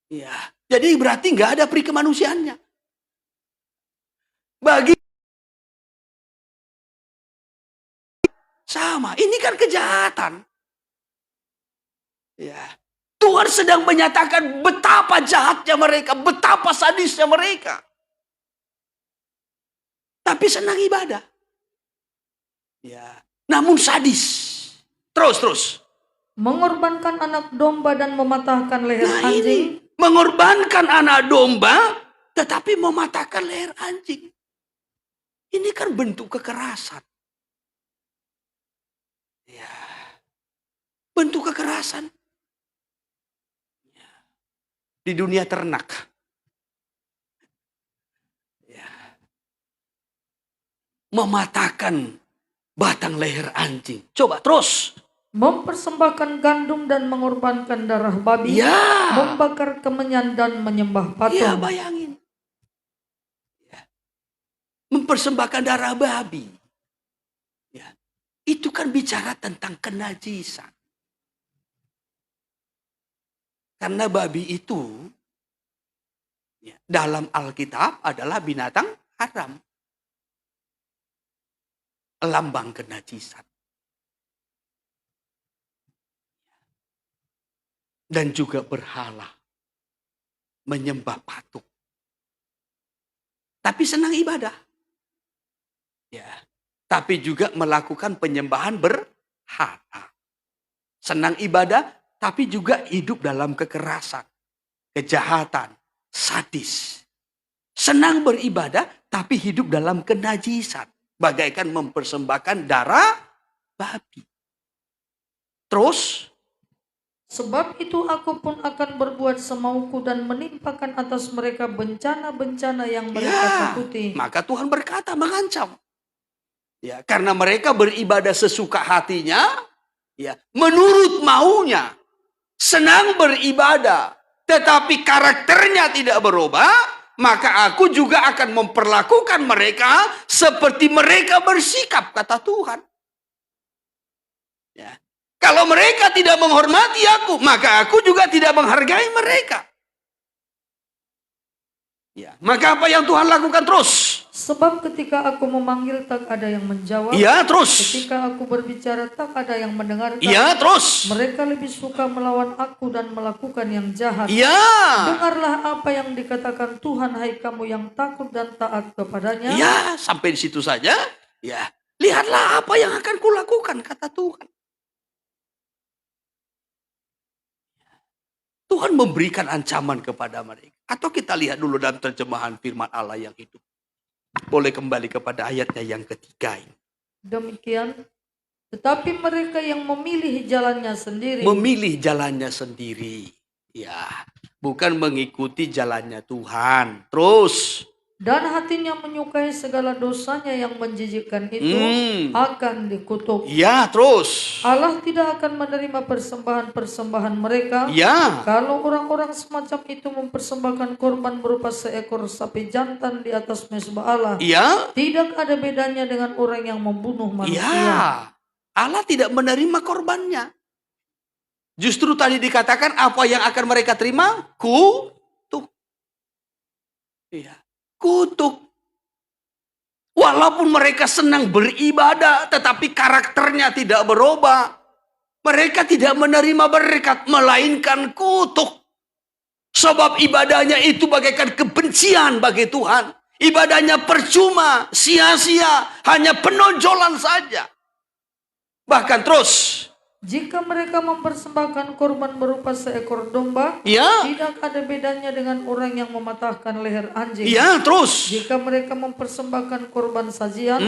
Ya. Jadi berarti gak ada peri kemanusiaannya. Bagi sama, ini kan kejahatan. Ya. Tuhan sedang menyatakan betapa jahatnya mereka, betapa sadisnya mereka. Tapi senang ibadah. Ya. Namun sadis. Terus. Mengorbankan anak domba dan mematahkan leher anjing. Ini, mengorbankan anak domba, tetapi mematahkan leher anjing. Ini kan bentuk kekerasan. Ya. Bentuk kekerasan. Di dunia ternak. Ya. Mematahkan batang leher anjing. Coba terus. Mempersembahkan gandum dan mengorbankan darah babi. Ya. Membakar kemenyan dan menyembah patung. Ya, bayangin. Ya. Mempersembahkan darah babi. Ya. Itu kan bicara tentang kenajisan. Karena babi itu dalam Alkitab adalah binatang haram. Lambang kenajisan. Dan juga berhala. Menyembah patung. Tapi senang ibadah. Ya. Tapi juga melakukan penyembahan berhala. Senang ibadah. Tapi juga hidup dalam kekerasan, kejahatan, sadis. Senang beribadah, tapi hidup dalam kenajisan. Bagaikan mempersembahkan darah babi. Terus, Sebab itu aku pun akan berbuat semauku dan menimpakan atas mereka bencana-bencana yang mereka Ya, takuti. maka Tuhan berkata mengancam. Ya, karena mereka beribadah sesuka hatinya, ya, menurut maunya, senang beribadah, tetapi karakternya tidak berubah, maka aku juga akan memperlakukan mereka seperti mereka bersikap, kata Tuhan. Ya. Kalau mereka tidak menghormati aku, maka aku juga tidak menghargai mereka. Ya. Maka apa yang Tuhan lakukan terus? Sebab ketika aku memanggil tak ada yang menjawab. Ya, terus. Ketika aku berbicara tak ada yang mendengarkan. Ya, terus. Mereka lebih suka melawan aku dan melakukan yang jahat. Ya. Dengarlah apa yang dikatakan Tuhan, hai kamu yang takut dan taat kepadanya. Ya, sampai di situ saja. Ya, lihatlah apa yang akan kulakukan, kata Tuhan. Tuhan memberikan ancaman kepada mereka. Atau kita lihat dulu dalam terjemahan firman Allah yang hidup. Boleh kembali kepada ayatnya yang ketiga ini. Demikian, tetapi mereka yang memilih jalannya sendiri. Memilih jalannya sendiri. Ya, bukan mengikuti jalannya Tuhan. Terus. Dan hatinya menyukai segala dosanya yang menjijikkan itu akan dikutuk. Ya, terus. Allah tidak akan menerima persembahan-persembahan mereka. Ya. Kalau orang-orang semacam itu mempersembahkan korban berupa seekor sapi jantan di atas mezbah Allah. Ya. Tidak ada bedanya dengan orang yang membunuh manusia. Ya. Allah tidak menerima korbannya. Justru tadi dikatakan apa yang akan mereka terima? Kutuk. Ya. Kutuk. Walaupun mereka senang beribadah, tetapi karakternya tidak berubah. Mereka tidak menerima berkat, melainkan kutuk. Sebab ibadahnya itu bagaikan kebencian bagi Tuhan. Ibadahnya percuma, sia-sia, hanya penonjolan saja. Bahkan terus. Jika mereka mempersembahkan korban berupa seekor domba, ya, tidak ada bedanya dengan orang yang mematahkan leher anjing. Ya, terus. Jika mereka mempersembahkan korban sajian,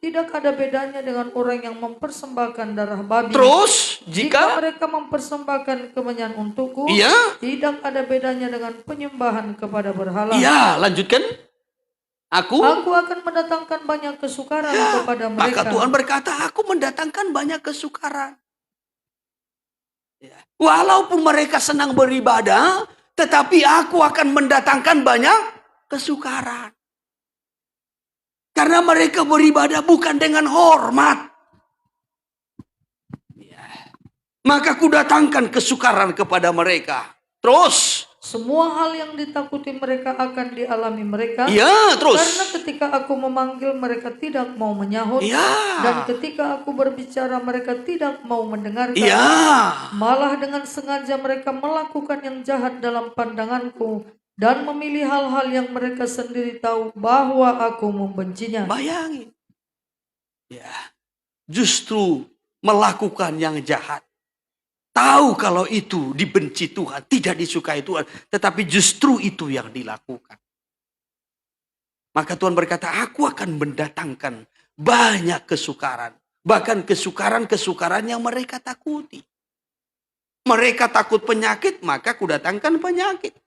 tidak ada bedanya dengan orang yang mempersembahkan darah babi. Terus, jika mereka mempersembahkan kemenyan untukku, ya, tidak ada bedanya dengan penyembahan kepada berhala. Ya, lanjutkan. Aku akan mendatangkan banyak kesukaran kepada mereka. Maka Tuhan berkata, aku mendatangkan banyak kesukaran. Walaupun mereka senang beribadah, tetapi aku akan mendatangkan banyak kesukaran. Karena mereka beribadah bukan dengan hormat. Maka ku datangkan kesukaran kepada mereka. Terus. Semua hal yang ditakuti mereka akan dialami mereka. Ya, terus. Karena ketika aku memanggil mereka tidak mau menyahut. Ya. Dan ketika aku berbicara mereka tidak mau mendengarkan. Ya. Malah dengan sengaja mereka melakukan yang jahat dalam pandanganku. Dan memilih hal-hal yang mereka sendiri tahu bahwa aku membencinya. Bayangin. Ya. Justru melakukan yang jahat. Tahu kalau itu dibenci Tuhan, tidak disukai Tuhan. Tetapi justru itu yang dilakukan. Maka Tuhan berkata, aku akan mendatangkan banyak kesukaran. Bahkan kesukaran-kesukaran yang mereka takuti. Mereka takut penyakit, maka kudatangkan penyakit.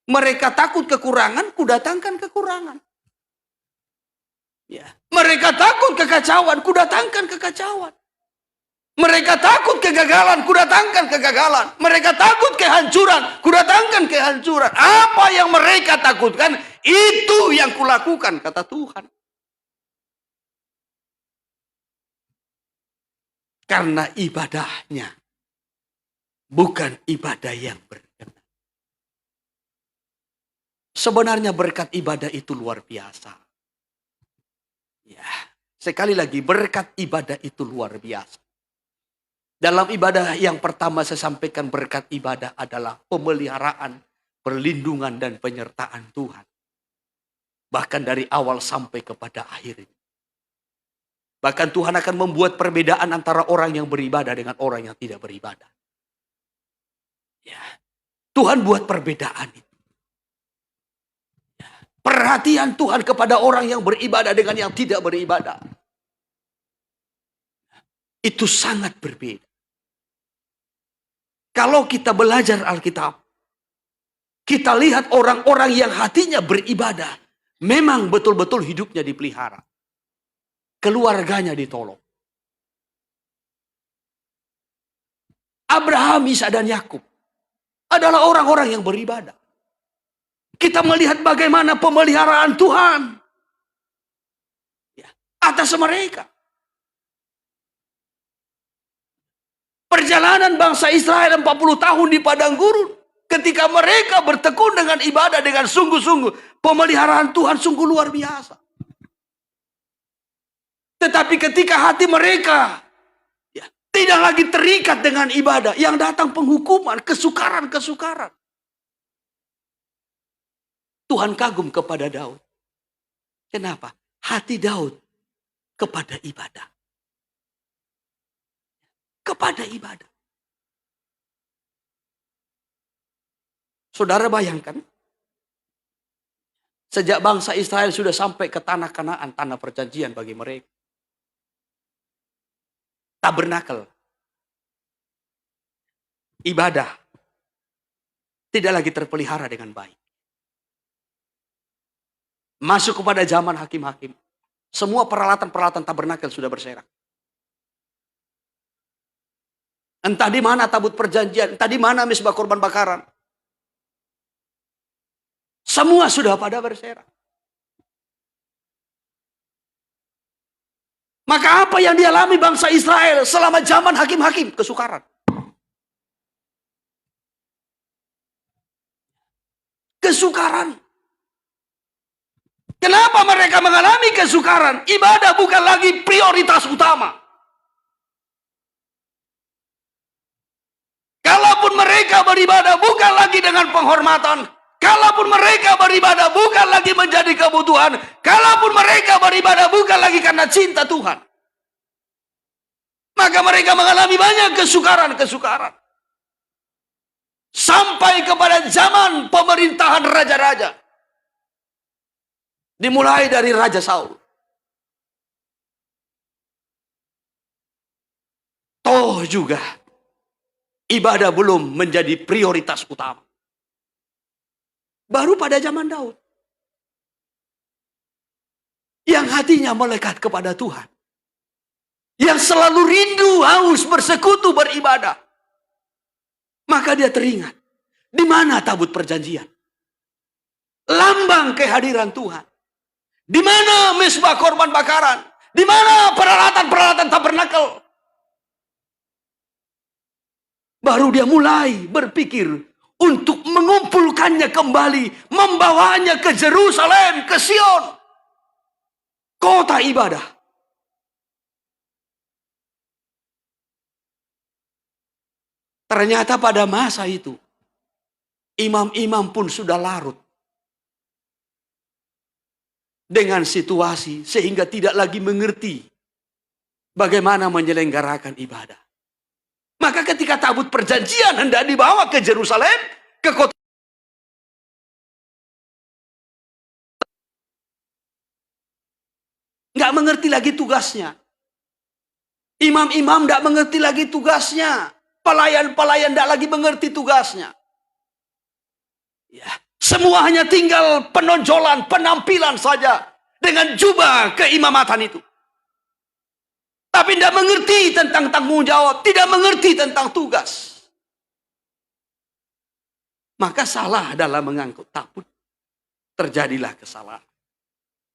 Mereka takut kekurangan, kudatangkan kekurangan. Ya. Mereka takut kekacauan, kudatangkan kekacauan. Mereka takut kegagalan, kudatangkan kegagalan. Mereka takut kehancuran, kudatangkan kehancuran. Apa yang mereka takutkan, itu yang kulakukan, kata Tuhan. Karena ibadahnya bukan ibadah yang berkenan. Sebenarnya berkat ibadah itu luar biasa. Ya, sekali lagi berkat ibadah itu luar biasa. Dalam ibadah yang pertama saya sampaikan berkat ibadah adalah pemeliharaan, perlindungan dan penyertaan Tuhan. Bahkan dari awal sampai kepada akhirnya. Bahkan Tuhan akan membuat perbedaan antara orang yang beribadah dengan orang yang tidak beribadah. Ya. Tuhan buat perbedaan itu. Ya. Perhatian Tuhan kepada orang yang beribadah dengan yang tidak beribadah. Itu sangat berbeda. Kalau kita belajar Alkitab, kita lihat orang-orang yang hatinya beribadah, memang betul-betul hidupnya dipelihara. Keluarganya ditolong. Abraham, Ishak, dan Yakub adalah orang-orang yang beribadah. Kita melihat bagaimana pemeliharaan Tuhan atas mereka. Perjalanan bangsa Israel 40 tahun di padang gurun. Ketika mereka bertekun dengan ibadah dengan sungguh-sungguh, pemeliharaan Tuhan sungguh luar biasa. Tetapi ketika hati mereka tidak lagi terikat dengan ibadah, yang datang penghukuman, kesukaran-kesukaran. Tuhan kagum kepada Daud. Kenapa? Hati Daud kepada ibadah. Kepada ibadah. Saudara bayangkan, sejak bangsa Israel sudah sampai ke tanah Kanaan, tanah perjanjian bagi mereka. Tabernakel, ibadah, tidak lagi terpelihara dengan baik. Masuk kepada zaman hakim-hakim, semua peralatan-peralatan tabernakel sudah berserak. Entah di mana tabut perjanjian, entah di mana mezbah korban bakaran. Semua sudah pada berserak. Maka apa yang dialami bangsa Israel selama zaman hakim-hakim? Kesukaran. Kesukaran. Kenapa mereka mengalami kesukaran? Ibadah bukan lagi prioritas utama. Kalaupun mereka beribadah bukan lagi dengan penghormatan. Kalaupun mereka beribadah bukan lagi menjadi kebutuhan. Kalaupun mereka beribadah bukan lagi karena cinta Tuhan. Maka mereka mengalami banyak kesukaran-kesukaran. Sampai kepada zaman pemerintahan raja-raja. Dimulai dari Raja Saul. Toh juga ibadah belum menjadi prioritas utama. Baru pada zaman Daud. Yang hatinya melekat kepada Tuhan. Yang selalu rindu, haus, bersekutu, beribadah. Maka dia teringat. Di mana tabut perjanjian? Lambang kehadiran Tuhan. Di mana mezbah korban bakaran? Di mana peralatan-peralatan tabernakel? Baru dia mulai berpikir untuk mengumpulkannya kembali, membawanya ke Yerusalem, ke Sion, kota ibadah. Ternyata pada masa itu, imam-imam pun sudah larut dengan situasi sehingga tidak lagi mengerti bagaimana menyelenggarakan ibadah. Maka ketika tabut perjanjian hendak dibawa ke Yerusalem, ke kota, nggak mengerti lagi tugasnya. Imam-imam nggak mengerti lagi tugasnya. Pelayan-pelayan nggak lagi mengerti tugasnya. Ya, semua hanya tinggal penonjolan, penampilan saja dengan jubah keimamatan itu. Tapi tidak mengerti tentang tanggung jawab, tidak mengerti tentang tugas. Maka salah dalam mengangkut tabut. Terjadilah kesalahan.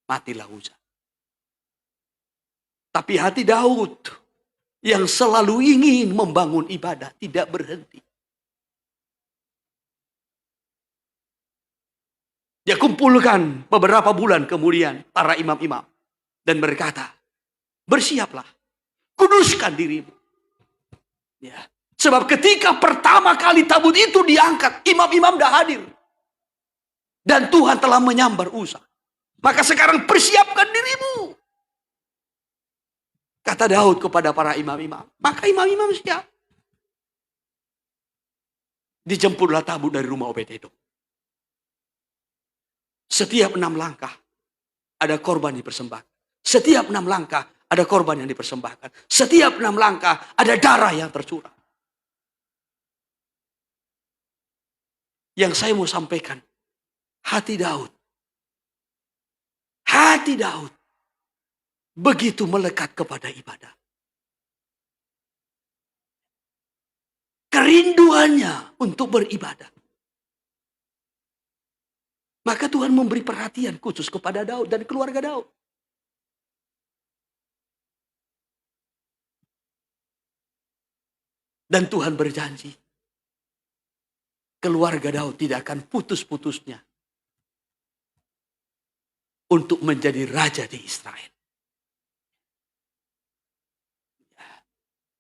Matilah Uzza. Tapi hati Daud yang selalu ingin membangun ibadah tidak berhenti. Dia kumpulkan beberapa bulan kemudian para imam-imam dan berkata, bersiaplah. Kuduskan dirimu. Ya. Sebab ketika pertama kali tabut itu diangkat, imam-imam dah hadir. Dan Tuhan telah menyambar Uzza. Maka sekarang persiapkan dirimu. Kata Daud kepada para imam-imam. Maka imam-imam siap. Dijemputlah tabut dari rumah Obed-Edom. Setiap 6 langkah ada korban dipersembahkan. Setiap 6 langkah ada korban yang dipersembahkan. Setiap 6 langkah ada darah yang tercurah. Yang saya mau sampaikan, hati Daud begitu melekat kepada ibadah. Kerinduannya untuk beribadah. Maka Tuhan memberi perhatian khusus kepada Daud dan keluarga Daud. Dan Tuhan berjanji, keluarga Daud tidak akan putus-putusnya untuk menjadi raja di Israel.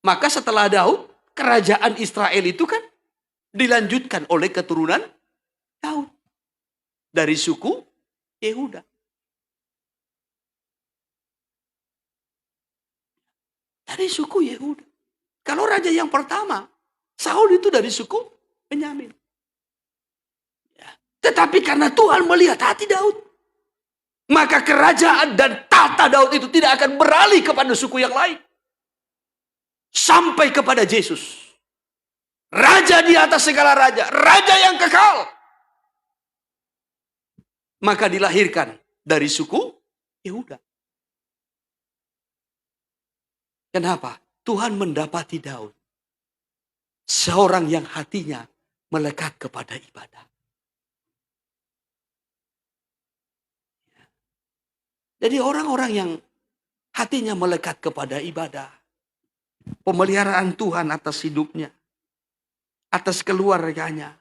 Maka setelah Daud, kerajaan Israel itu kan dilanjutkan oleh keturunan Daud dari suku Yehuda. Dari suku Yehuda. Kalau raja yang pertama, Saul itu dari suku Benyamin. Ya. Tetapi karena Tuhan melihat hati Daud, maka kerajaan dan tahta Daud itu tidak akan beralih kepada suku yang lain. Sampai kepada Yesus. Raja di atas segala raja. Raja yang kekal. Maka dilahirkan dari suku Yehuda. Kenapa? Tuhan mendapati Daud. Seorang yang hatinya melekat kepada ibadah. Jadi orang-orang yang hatinya melekat kepada ibadah. Pemeliharaan Tuhan atas hidupnya. Atas keluarganya.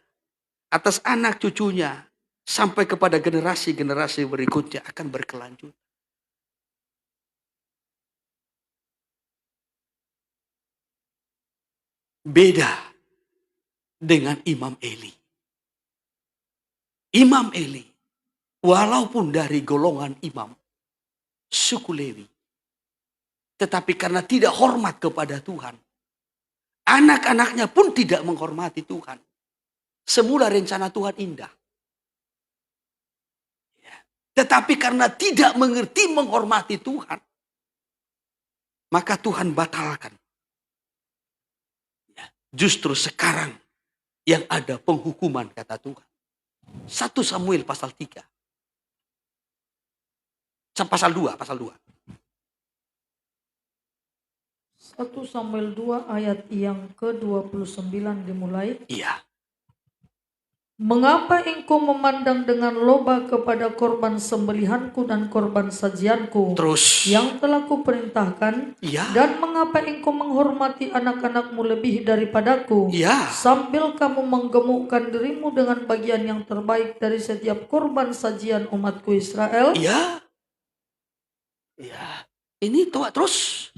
Atas anak cucunya. Sampai kepada generasi-generasi berikutnya akan berkelanjutan. Beda dengan Imam Eli. Imam Eli, walaupun dari golongan imam, suku Lewi, tetapi karena tidak hormat kepada Tuhan, anak-anaknya pun tidak menghormati Tuhan. Semula rencana Tuhan indah. Tetapi karena tidak mengerti menghormati Tuhan, maka Tuhan batalkan. Justru sekarang yang ada penghukuman kata Tuhan. 1 Samuel pasal 3. Pasal 2. 1 Samuel 2 ayat yang ke-29 dimulai. Iya. Mengapa engkau memandang dengan loba kepada korban sembelihanku dan korban sajianku Terus. yang telah kuperintahkan? Iya. Dan mengapa engkau menghormati anak-anakmu lebih daripadaku? Iya. Sambil kamu menggemukkan dirimu dengan bagian yang terbaik dari setiap korban sajian umatku Israel? Iya. Iya. Ini terus.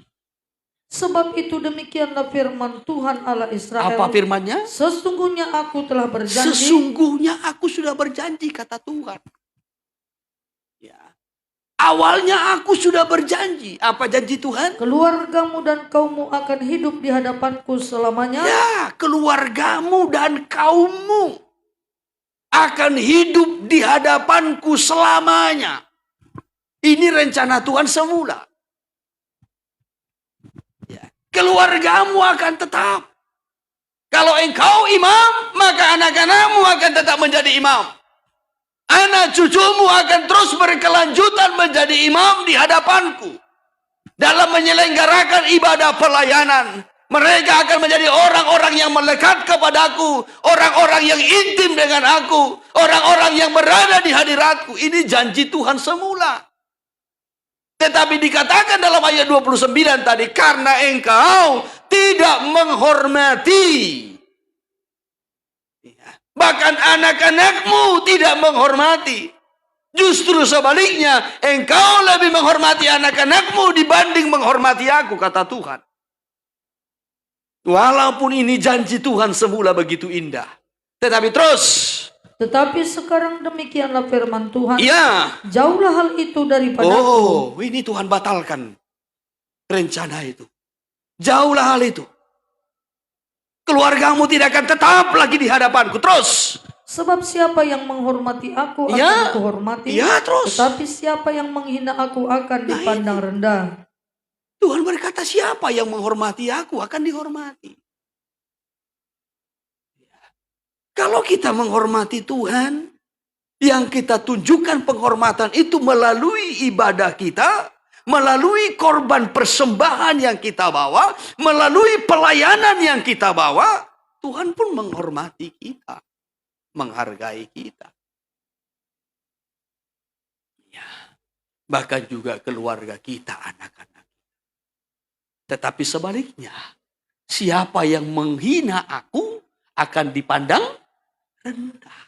Sebab itu demikianlah firman Tuhan Allah Israel. Apa firmannya? Sesungguhnya aku telah berjanji. Sesungguhnya aku sudah berjanji kata Tuhan. Ya. Awalnya aku sudah berjanji. Apa janji Tuhan? Keluargamu dan kaummu akan hidup di hadapanku selamanya. Ya, keluargamu dan kaummu akan hidup di hadapanku selamanya. Ini rencana Tuhan semula. Keluargamu akan tetap. Kalau engkau imam, maka anak-anakmu akan tetap menjadi imam. Anak cucumu akan terus berkelanjutan menjadi imam di hadapanku. Dalam menyelenggarakan ibadah pelayanan. Mereka akan menjadi orang-orang yang melekat kepadaku. Orang-orang yang intim dengan aku. Orang-orang yang berada di hadiratku. Ini janji Tuhan semula. Tetapi dikatakan dalam ayat 29 tadi, karena engkau tidak menghormati. Bahkan anak-anakmu tidak menghormati. Justru sebaliknya, engkau lebih menghormati anak-anakmu dibanding menghormati aku, kata Tuhan. Walaupun ini janji Tuhan semula begitu indah. Tetapi terus. Tetapi sekarang demikianlah firman Tuhan. Iya. Jauhlah hal itu daripadaku. Oh, ini Tuhan batalkan rencana itu. Jauhlah hal itu. Keluargamu tidak akan tetap lagi di hadapanku. Terus. Sebab siapa yang menghormati aku akan aku hormati. Ya, terus. Tetapi siapa yang menghina aku akan dipandang rendah. Tuhan berkata, siapa yang menghormati aku akan dihormati. Kalau kita menghormati Tuhan, yang kita tunjukkan penghormatan itu melalui ibadah kita, melalui korban persembahan yang kita bawa, melalui pelayanan yang kita bawa, Tuhan pun menghormati kita, menghargai kita. Ya, bahkan juga keluarga kita, anak-anak. Tetapi sebaliknya, siapa yang menghina aku akan dipandang rendah.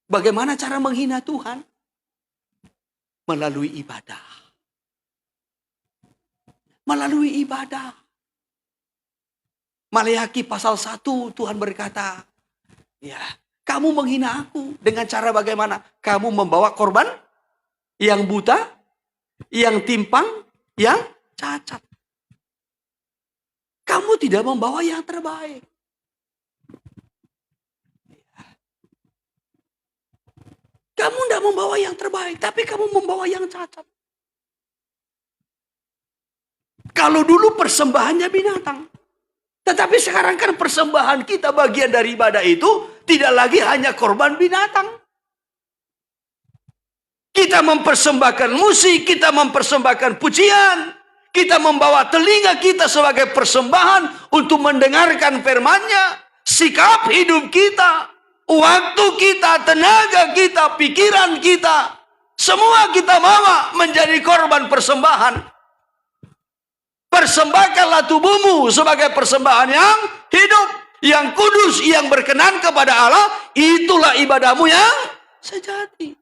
Bagaimana cara menghina Tuhan? Melalui ibadah. Melalui ibadah. Maleakhi pasal 1 Tuhan berkata, ya, kamu menghina aku dengan cara bagaimana? Kamu membawa korban yang buta, yang timpang, yang cacat. Kamu tidak membawa yang terbaik. Kamu tidak membawa yang terbaik, tapi kamu membawa yang cacat. Kalau dulu persembahannya binatang. Tetapi sekarang kan persembahan kita bagian dari ibadah itu tidak lagi hanya korban binatang. Kita mempersembahkan musik, kita mempersembahkan pujian. Kita membawa telinga kita sebagai persembahan untuk mendengarkan firman-Nya. Sikap hidup kita, waktu kita, tenaga kita, pikiran kita, semua kita bawa menjadi korban persembahan. Persembahkanlah tubuhmu sebagai persembahan yang hidup, yang kudus, yang berkenan kepada Allah. Itulah ibadahmu yang sejati.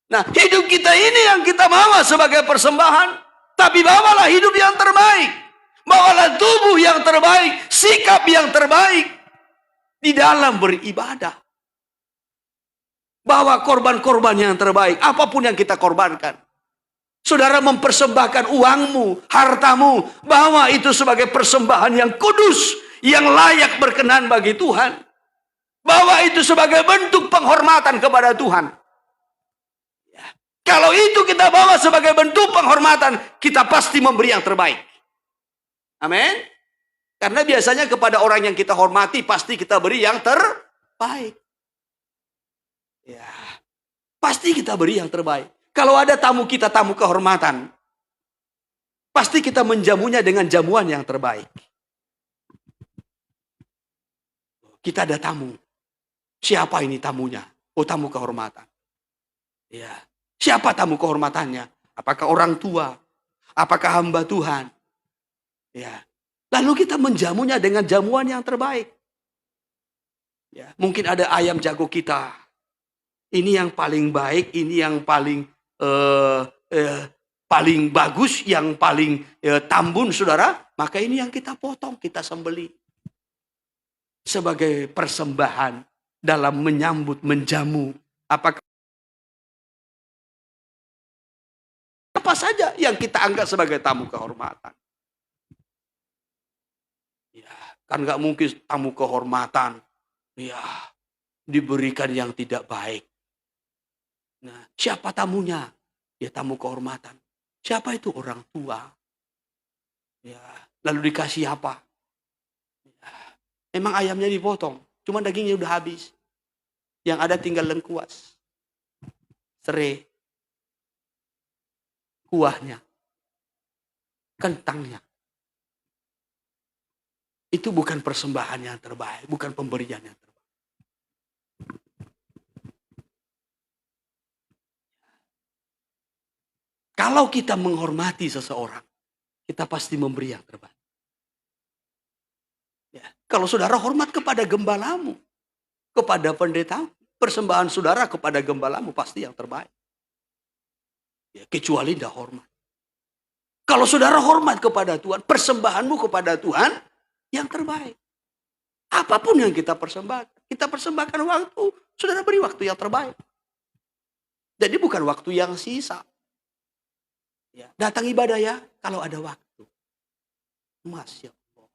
Nah, hidup kita ini yang kita bawa sebagai persembahan. Tapi bawalah hidup yang terbaik. Bawalah tubuh yang terbaik, sikap yang terbaik di dalam beribadah. Bawa korban-korban yang terbaik, apapun yang kita korbankan. Saudara mempersembahkan uangmu, hartamu, bawa itu sebagai persembahan yang kudus, yang layak berkenan bagi Tuhan. Bawa itu sebagai bentuk penghormatan kepada Tuhan. Ya. Kalau itu kita bawa sebagai bentuk penghormatan, kita pasti memberi yang terbaik. Amin. Karena biasanya kepada orang yang kita hormati, pasti kita beri yang terbaik. Ya. Pasti kita beri yang terbaik. Kalau ada tamu kita, tamu kehormatan, pasti kita menjamunya dengan jamuan yang terbaik. Kita ada tamu. Siapa ini tamunya? Oh, tamu kehormatan. Ya. Siapa tamu kehormatannya? Apakah orang tua? Apakah hamba Tuhan? Ya. Lalu kita menjamunya dengan jamuan yang terbaik. Ya. Mungkin ada ayam jago kita. Ini yang paling baik, ini yang paling paling bagus, yang paling tambun, saudara. Maka ini yang kita potong, kita sembelih. Sebagai persembahan dalam menyambut, menjamu. Apakah apa saja yang kita anggap sebagai tamu kehormatan. Ya, kan nggak mungkin tamu kehormatan ya diberikan yang tidak baik. Nah, siapa tamunya? Ya tamu kehormatan. Siapa itu? Orang tua. Ya, lalu dikasih apa? Ya, emang ayamnya dipotong, cuma dagingnya udah habis. Yang ada tinggal lengkuas, serai, kuahnya, kentangnya. Itu bukan persembahan yang terbaik, bukan pemberian yang terbaik. Kalau kita menghormati seseorang, kita pasti memberi yang terbaik. Ya. Kalau saudara hormat kepada gembalamu, kepada pendeta, persembahan saudara kepada gembalamu pasti yang terbaik. Ya, kecuali tidak hormat. Kalau saudara hormat kepada Tuhan, persembahanmu kepada Tuhan yang terbaik. Apapun yang kita persembahkan waktu, saudara beri waktu yang terbaik. Jadi bukan waktu yang sisa. Ya, datang ibadah ya kalau ada waktu. Masya Allah.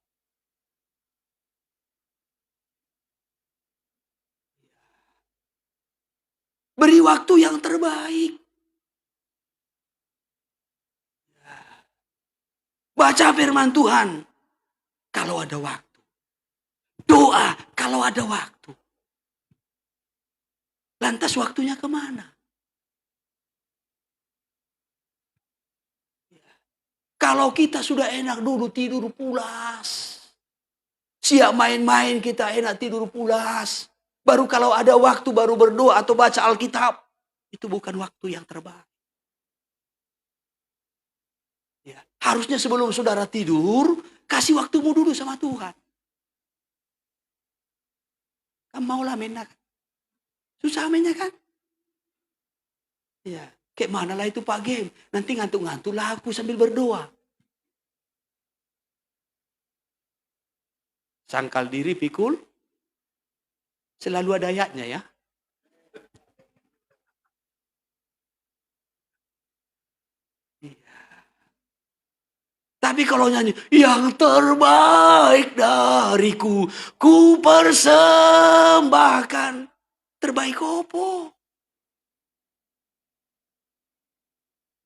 Beri waktu yang terbaik. Baca firman Tuhan kalau ada waktu. Doa kalau ada waktu. Lantas waktunya kemana? Kalau kita sudah enak dulu tidur pulas. Siap main-main kita enak tidur pulas. Baru kalau ada waktu baru berdoa atau baca Alkitab. Itu bukan waktu yang terbaik. Ya. Harusnya sebelum saudara tidur, kasih waktumu dulu sama Tuhan. Kamu maulah menak. Susah mainnya kan? Ya. Kayak mana lah itu Pak Game. Nanti ngantuk-ngantuk lah aku sambil berdoa. Sangkal diri pikul. Selalu ada ayatnya ya. Tapi kalau nyanyi, yang terbaik dariku, ku persembahkan. Terbaik opo?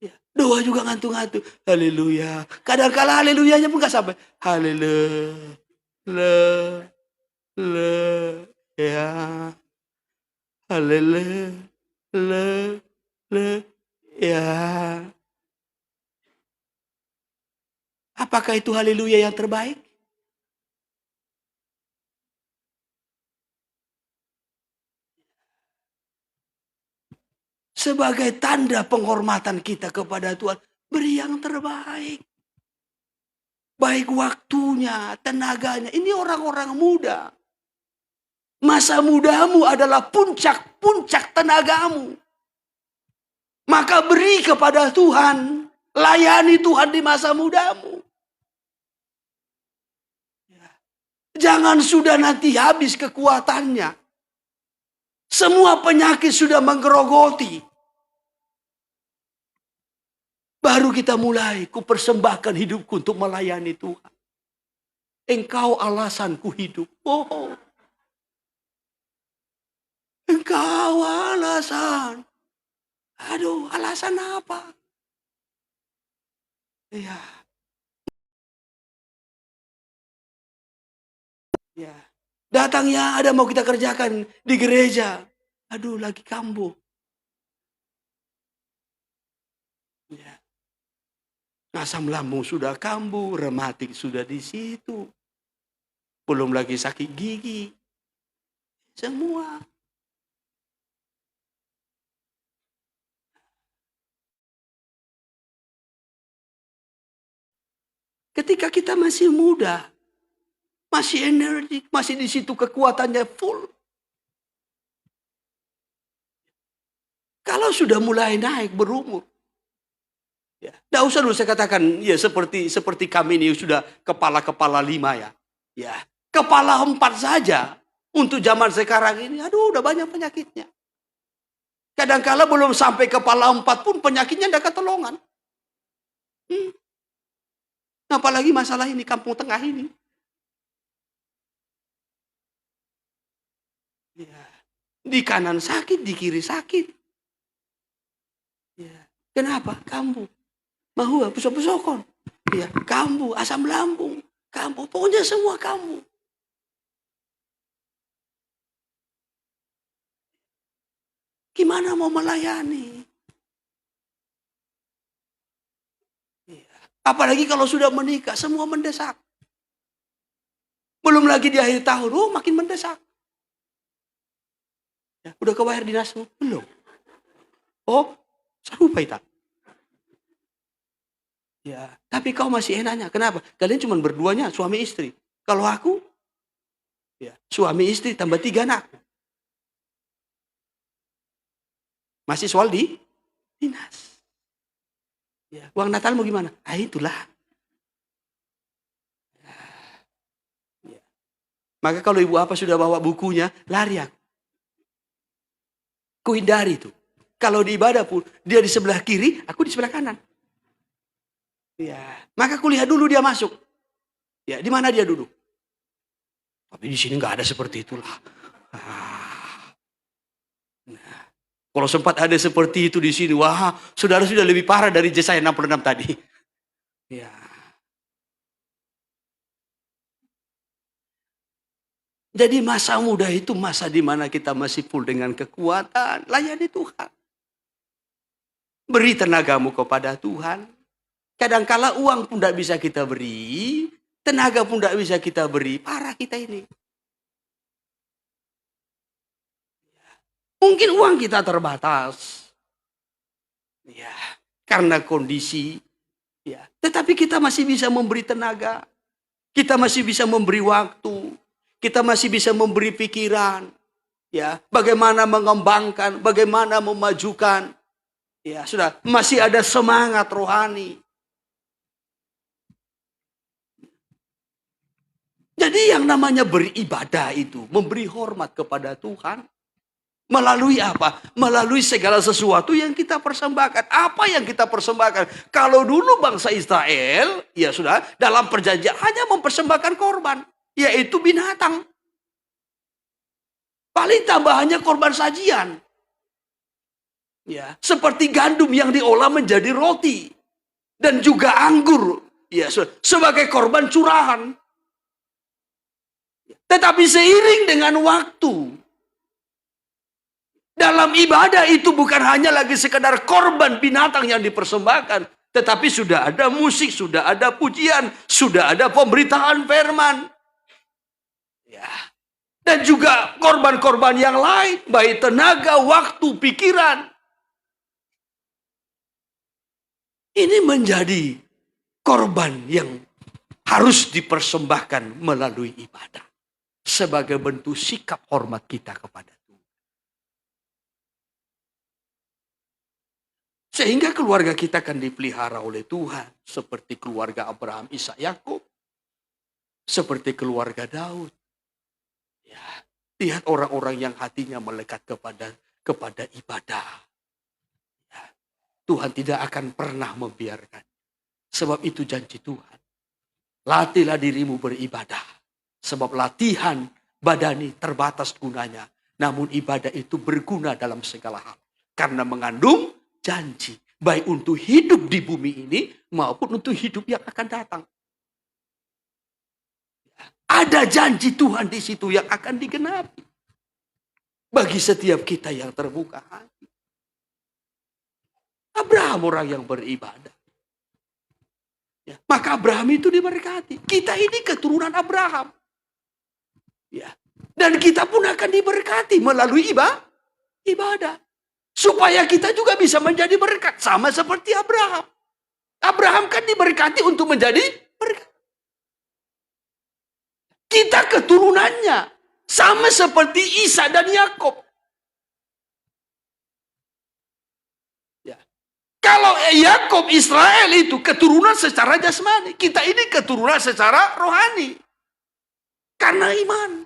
Ya, doa juga ngantuk-ngantuk. Haleluya. Kadang-kala haleluyanya pun gak sampai. Haleluya. Ya. Haleluya. Ya. Apakah itu haleluya yang terbaik? Sebagai tanda penghormatan kita kepada Tuhan, beri yang terbaik. Baik waktunya, tenaganya. Ini orang-orang muda. Masa mudamu adalah puncak-puncak tenagamu. Maka beri kepada Tuhan. Layani Tuhan di masa mudamu. Jangan sudah nanti habis kekuatannya. Semua penyakit sudah menggerogoti. Baru kita mulai, ku persembahkan hidupku untuk melayani Tuhan. Engkau alasanku hidup. Oh. Engkau alasan. Aduh, alasan apa? Ya. Ya. Datang ya, ada mau kita kerjakan di gereja. Aduh, lagi kambuh. Ya. Asam lambung sudah kambuh, rematik sudah di situ. Belum lagi sakit gigi. Semua. Ketika kita masih muda, masih energik, masih di situ kekuatannya full. Kalau sudah mulai naik berumur, ya, tidak usah dulu saya katakan ya seperti kami ini sudah kepala 5 ya, ya kepala 4 saja untuk zaman sekarang ini, aduh udah banyak penyakitnya. Kadang-kala belum sampai kepala 4 pun penyakitnya tidak ketolongan. Apalagi masalah ini kampung tengah ini. Ya. Di kanan sakit, di kiri sakit. Ya. Kenapa? Kambuh. Mahua, pusok-pusokon. Ya, kambuh, asam lambung. Kambuh, pokoknya semua kambuh. Gimana mau melayani? Ya. Apalagi kalau sudah menikah, semua mendesak. Belum lagi di akhir tahun, makin mendesak. Ya, udah kebayar dinasmu? Belum. Oh, serupa itu. Ya, tapi kau masih enaknya. Kenapa? Kalian cuma berduanya, suami istri. Kalau aku, ya, suami istri tambah 3 anak. Masih soal di dinas. Ya, uang Natal mau gimana? Ah itulah. Ya. Maka kalau ibu apa sudah bawa bukunya, lari aku. Ku hindari itu. Kalau di ibadah pun, dia di sebelah kiri, aku di sebelah kanan. Ya, maka kulihat dulu dia masuk. Ya, di mana dia duduk? Tapi di sini nggak ada seperti itulah. Nah, kalau sempat ada seperti itu di sini, wah, saudara sudah lebih parah dari Yesaya 66 tadi. Ya. Jadi masa muda itu masa di mana kita masih full dengan kekuatan. Layani Tuhan. Beri tenagamu kepada Tuhan. Kadangkala uang pun tidak bisa kita beri. Tenaga pun tidak bisa kita beri. Parah kita ini. Mungkin uang kita terbatas. Ya, karena kondisi. Ya, tetapi kita masih bisa memberi tenaga. Kita masih bisa memberi waktu. Kita masih bisa memberi pikiran. Ya, bagaimana mengembangkan, bagaimana memajukan. Ya, sudah, masih ada semangat rohani. Jadi yang namanya beribadah itu, memberi hormat kepada Tuhan. Melalui apa? Melalui segala sesuatu yang kita persembahkan. Apa yang kita persembahkan? Kalau dulu bangsa Israel, ya sudah, dalam perjanjian hanya mempersembahkan korban. Yaitu binatang. Paling tambahannya korban sajian. Ya, seperti gandum yang diolah menjadi roti. Dan juga anggur. Ya, sebagai korban curahan. Tetapi seiring dengan waktu, dalam ibadah itu bukan hanya lagi sekedar korban binatang yang dipersembahkan. Tetapi sudah ada musik, sudah ada pujian, sudah ada pemberitaan firman. Ya. Dan juga korban-korban yang lain. Baik tenaga, waktu, pikiran. Ini menjadi korban yang harus dipersembahkan melalui ibadah. Sebagai bentuk sikap hormat kita kepada Tuhan. Sehingga keluarga kita akan dipelihara oleh Tuhan. Seperti keluarga Abraham, Ishak, Yakub. Seperti keluarga Daud. Ya, lihat orang-orang yang hatinya melekat kepada ibadah. Ya, Tuhan tidak akan pernah membiarkan. Sebab itu janji Tuhan. Latihlah dirimu beribadah. Sebab latihan badani terbatas gunanya. Namun ibadah itu berguna dalam segala hal. Karena mengandung janji. Baik untuk hidup di bumi ini maupun untuk hidup yang akan datang. Ada janji Tuhan di situ yang akan digenapi. Bagi setiap kita yang terbuka hati. Abraham orang yang beribadah. Ya, maka Abraham itu diberkati. Kita ini keturunan Abraham. Ya. Dan kita pun akan diberkati melalui ibadah. Supaya kita juga bisa menjadi berkat. Sama seperti Abraham. Abraham kan diberkati untuk menjadi berkat. Kita keturunannya. Sama seperti Ishak dan Yakub. Ya. Kalau Yakub Israel itu keturunan secara jasmani. Kita ini keturunan secara rohani. Karena iman.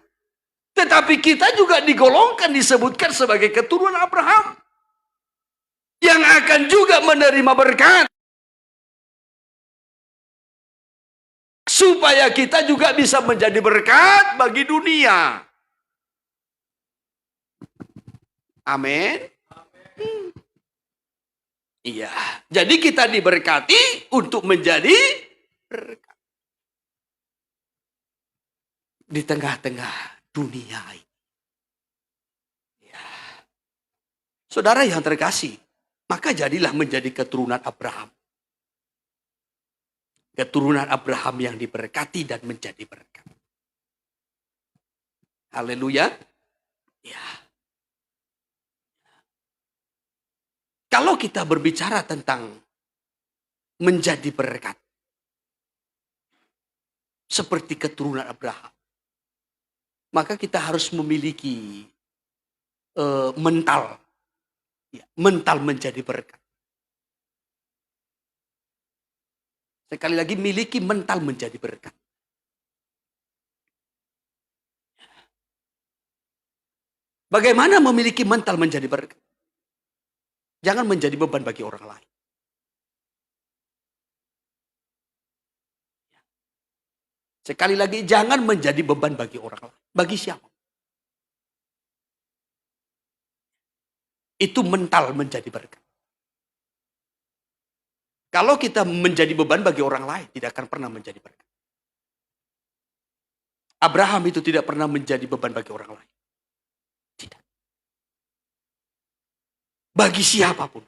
Tetapi kita juga digolongkan, disebutkan sebagai keturunan Abraham. Yang akan juga menerima berkat. Supaya kita juga bisa menjadi berkat bagi dunia. Amin. Iya. Jadi kita diberkati untuk menjadi berkat. Di tengah-tengah dunia ini. Ya. Saudara yang terkasih, maka jadilah menjadi keturunan Abraham. Keturunan Abraham yang diberkati dan menjadi berkat. Haleluya. Ya. Kalau kita berbicara tentang menjadi berkat. Seperti keturunan Abraham. Maka kita harus memiliki mental. Ya, mental menjadi berkat. Sekali lagi miliki mental menjadi berkat. Bagaimana memiliki mental menjadi berkat? Jangan menjadi beban bagi orang lain. Sekali lagi, jangan menjadi beban bagi orang lain. Bagi siapa? Itu mental menjadi berkat. Kalau kita menjadi beban bagi orang lain, tidak akan pernah menjadi berkat. Abraham itu tidak pernah menjadi beban bagi orang lain. Tidak. Bagi siapapun.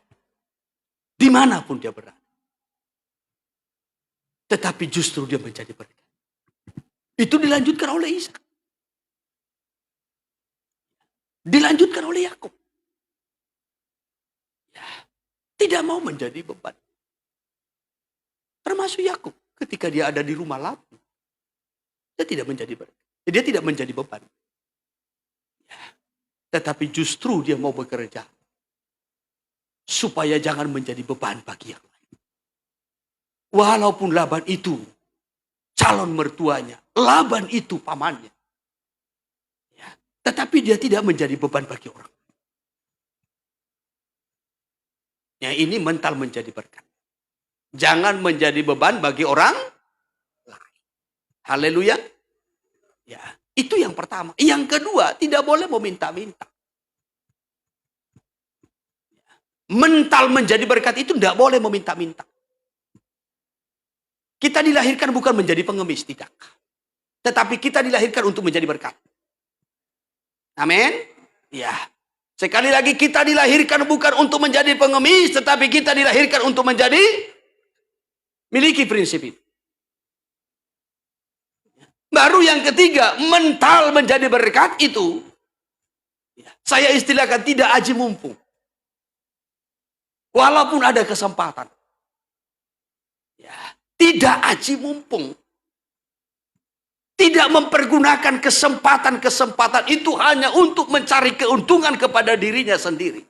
Dimanapun dia berada. Tetapi justru dia menjadi berkat. Itu dilanjutkan oleh Ishak. Dilanjutkan oleh Yakub. Ya, tidak mau menjadi beban. Termasuk Yakub ketika dia ada di rumah Laban. Dia tidak menjadi berkat. Dia tidak menjadi beban. Ya, tetapi justru dia mau bekerja. Supaya jangan menjadi beban bagi yang lain. Walaupun Laban itu calon mertuanya. Laban itu pamannya. Ya, tetapi dia tidak menjadi beban bagi orang. Ya, ini mental menjadi berkat. Jangan menjadi beban bagi orang lain. Haleluya. Ya, itu yang pertama. Yang kedua, tidak boleh meminta-minta. Mental menjadi berkat itu tidak boleh meminta-minta. Kita dilahirkan bukan menjadi pengemis, tidak. Tetapi kita dilahirkan untuk menjadi berkat. Amin. Ya. Sekali lagi kita dilahirkan bukan untuk menjadi pengemis, tetapi kita dilahirkan untuk menjadi miliki prinsip itu. Baru yang ketiga, mental menjadi berkat itu. Saya istilahkan tidak aji mumpung. Walaupun ada kesempatan. Ya, tidak aji mumpung. Tidak mempergunakan kesempatan-kesempatan itu hanya untuk mencari keuntungan kepada dirinya sendiri.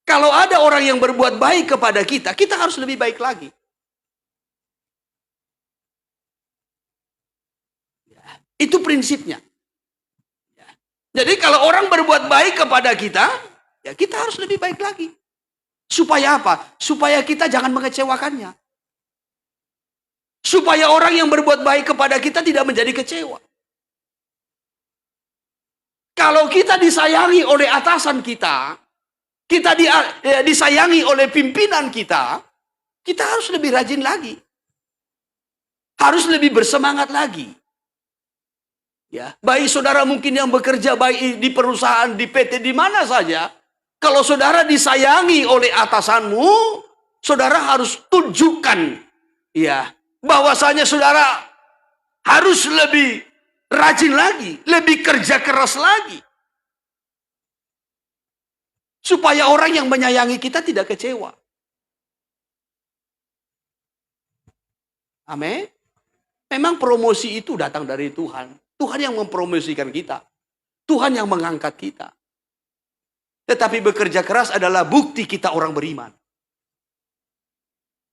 Kalau ada orang yang berbuat baik kepada kita, kita harus lebih baik lagi. Itu prinsipnya. Jadi kalau orang berbuat baik kepada kita, ya kita harus lebih baik lagi. Supaya apa? Supaya kita jangan mengecewakannya. Supaya orang yang berbuat baik kepada kita tidak menjadi kecewa. Kalau kita disayangi oleh atasan kita disayangi oleh pimpinan kita harus lebih rajin lagi. Harus lebih bersemangat lagi. Ya, baik saudara mungkin yang bekerja baik di perusahaan, di PT, di mana saja. Kalau saudara disayangi oleh atasanmu, saudara harus tunjukkan ya, bahwasanya saudara harus lebih rajin lagi, lebih kerja keras lagi. Supaya orang yang menyayangi kita tidak kecewa. Amin. Memang promosi itu datang dari Tuhan. Tuhan yang mempromosikan kita. Tuhan yang mengangkat kita. Tetapi bekerja keras adalah bukti kita orang beriman.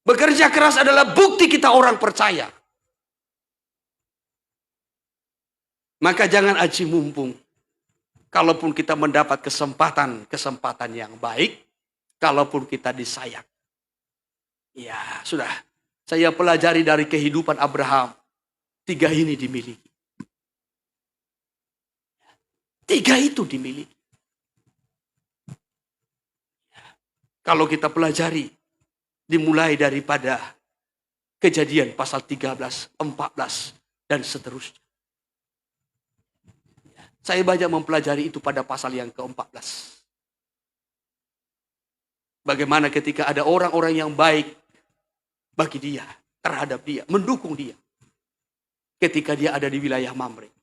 Bekerja keras adalah bukti kita orang percaya. Maka jangan aji mumpung. Kalaupun kita mendapat kesempatan yang baik. Kalaupun kita disayang. Ya sudah. Saya pelajari dari kehidupan Abraham. 3 ini dimiliki. 3 itu dimiliki. Kalau kita pelajari, dimulai daripada Kejadian pasal 13, 14, dan seterusnya. Saya banyak mempelajari itu pada pasal yang ke-14. Bagaimana ketika ada orang-orang yang baik bagi dia, terhadap dia, mendukung dia. Ketika dia ada di wilayah Mamre.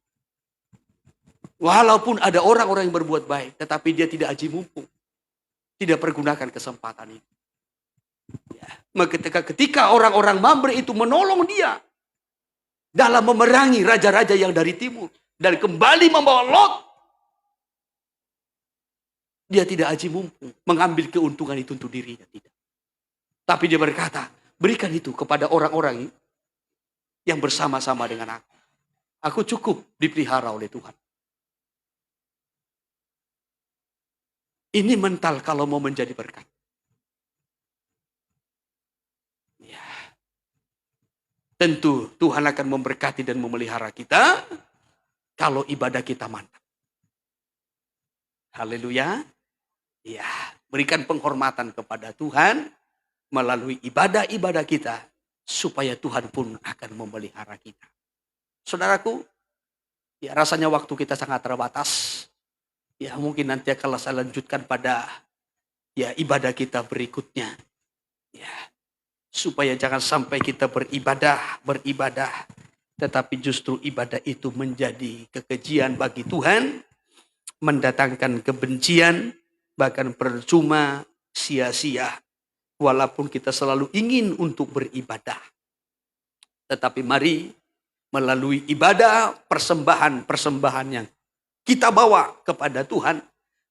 Walaupun ada orang-orang yang berbuat baik, tetapi dia tidak aji mumpung. Tidak pergunakan kesempatan itu. Ya. Ketika orang-orang Mamre itu menolong dia. Dalam memerangi raja-raja yang dari timur. Dan kembali membawa Lot. Dia tidak aji mumpung. Mengambil keuntungan itu untuk dirinya. Tidak. Tapi dia berkata, berikan itu kepada orang-orang yang bersama-sama dengan aku. Aku cukup dipelihara oleh Tuhan. Ini mental kalau mau menjadi berkat. Ya. Tentu Tuhan akan memberkati dan memelihara kita kalau ibadah kita mantap. Haleluya. Ya, berikan penghormatan kepada Tuhan melalui ibadah-ibadah kita supaya Tuhan pun akan memelihara kita. Saudaraku, ya rasanya waktu kita sangat terbatas. Ya mungkin nanti akan saya lanjutkan pada ya ibadah kita berikutnya. Ya, supaya jangan sampai kita beribadah, tetapi justru ibadah itu menjadi kekejian bagi Tuhan, mendatangkan kebencian, bahkan percuma, sia-sia. Walaupun kita selalu ingin untuk beribadah. Tetapi mari melalui ibadah, persembahan yang kita bawa kepada Tuhan,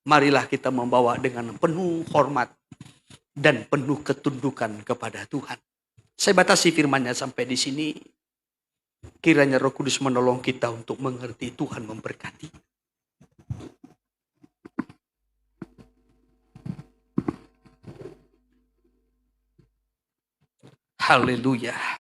marilah kita membawa dengan penuh hormat dan penuh ketundukan kepada Tuhan. Saya batasi firman-Nya sampai di sini. Kiranya Roh Kudus menolong kita untuk mengerti. Tuhan memberkati. Haleluya.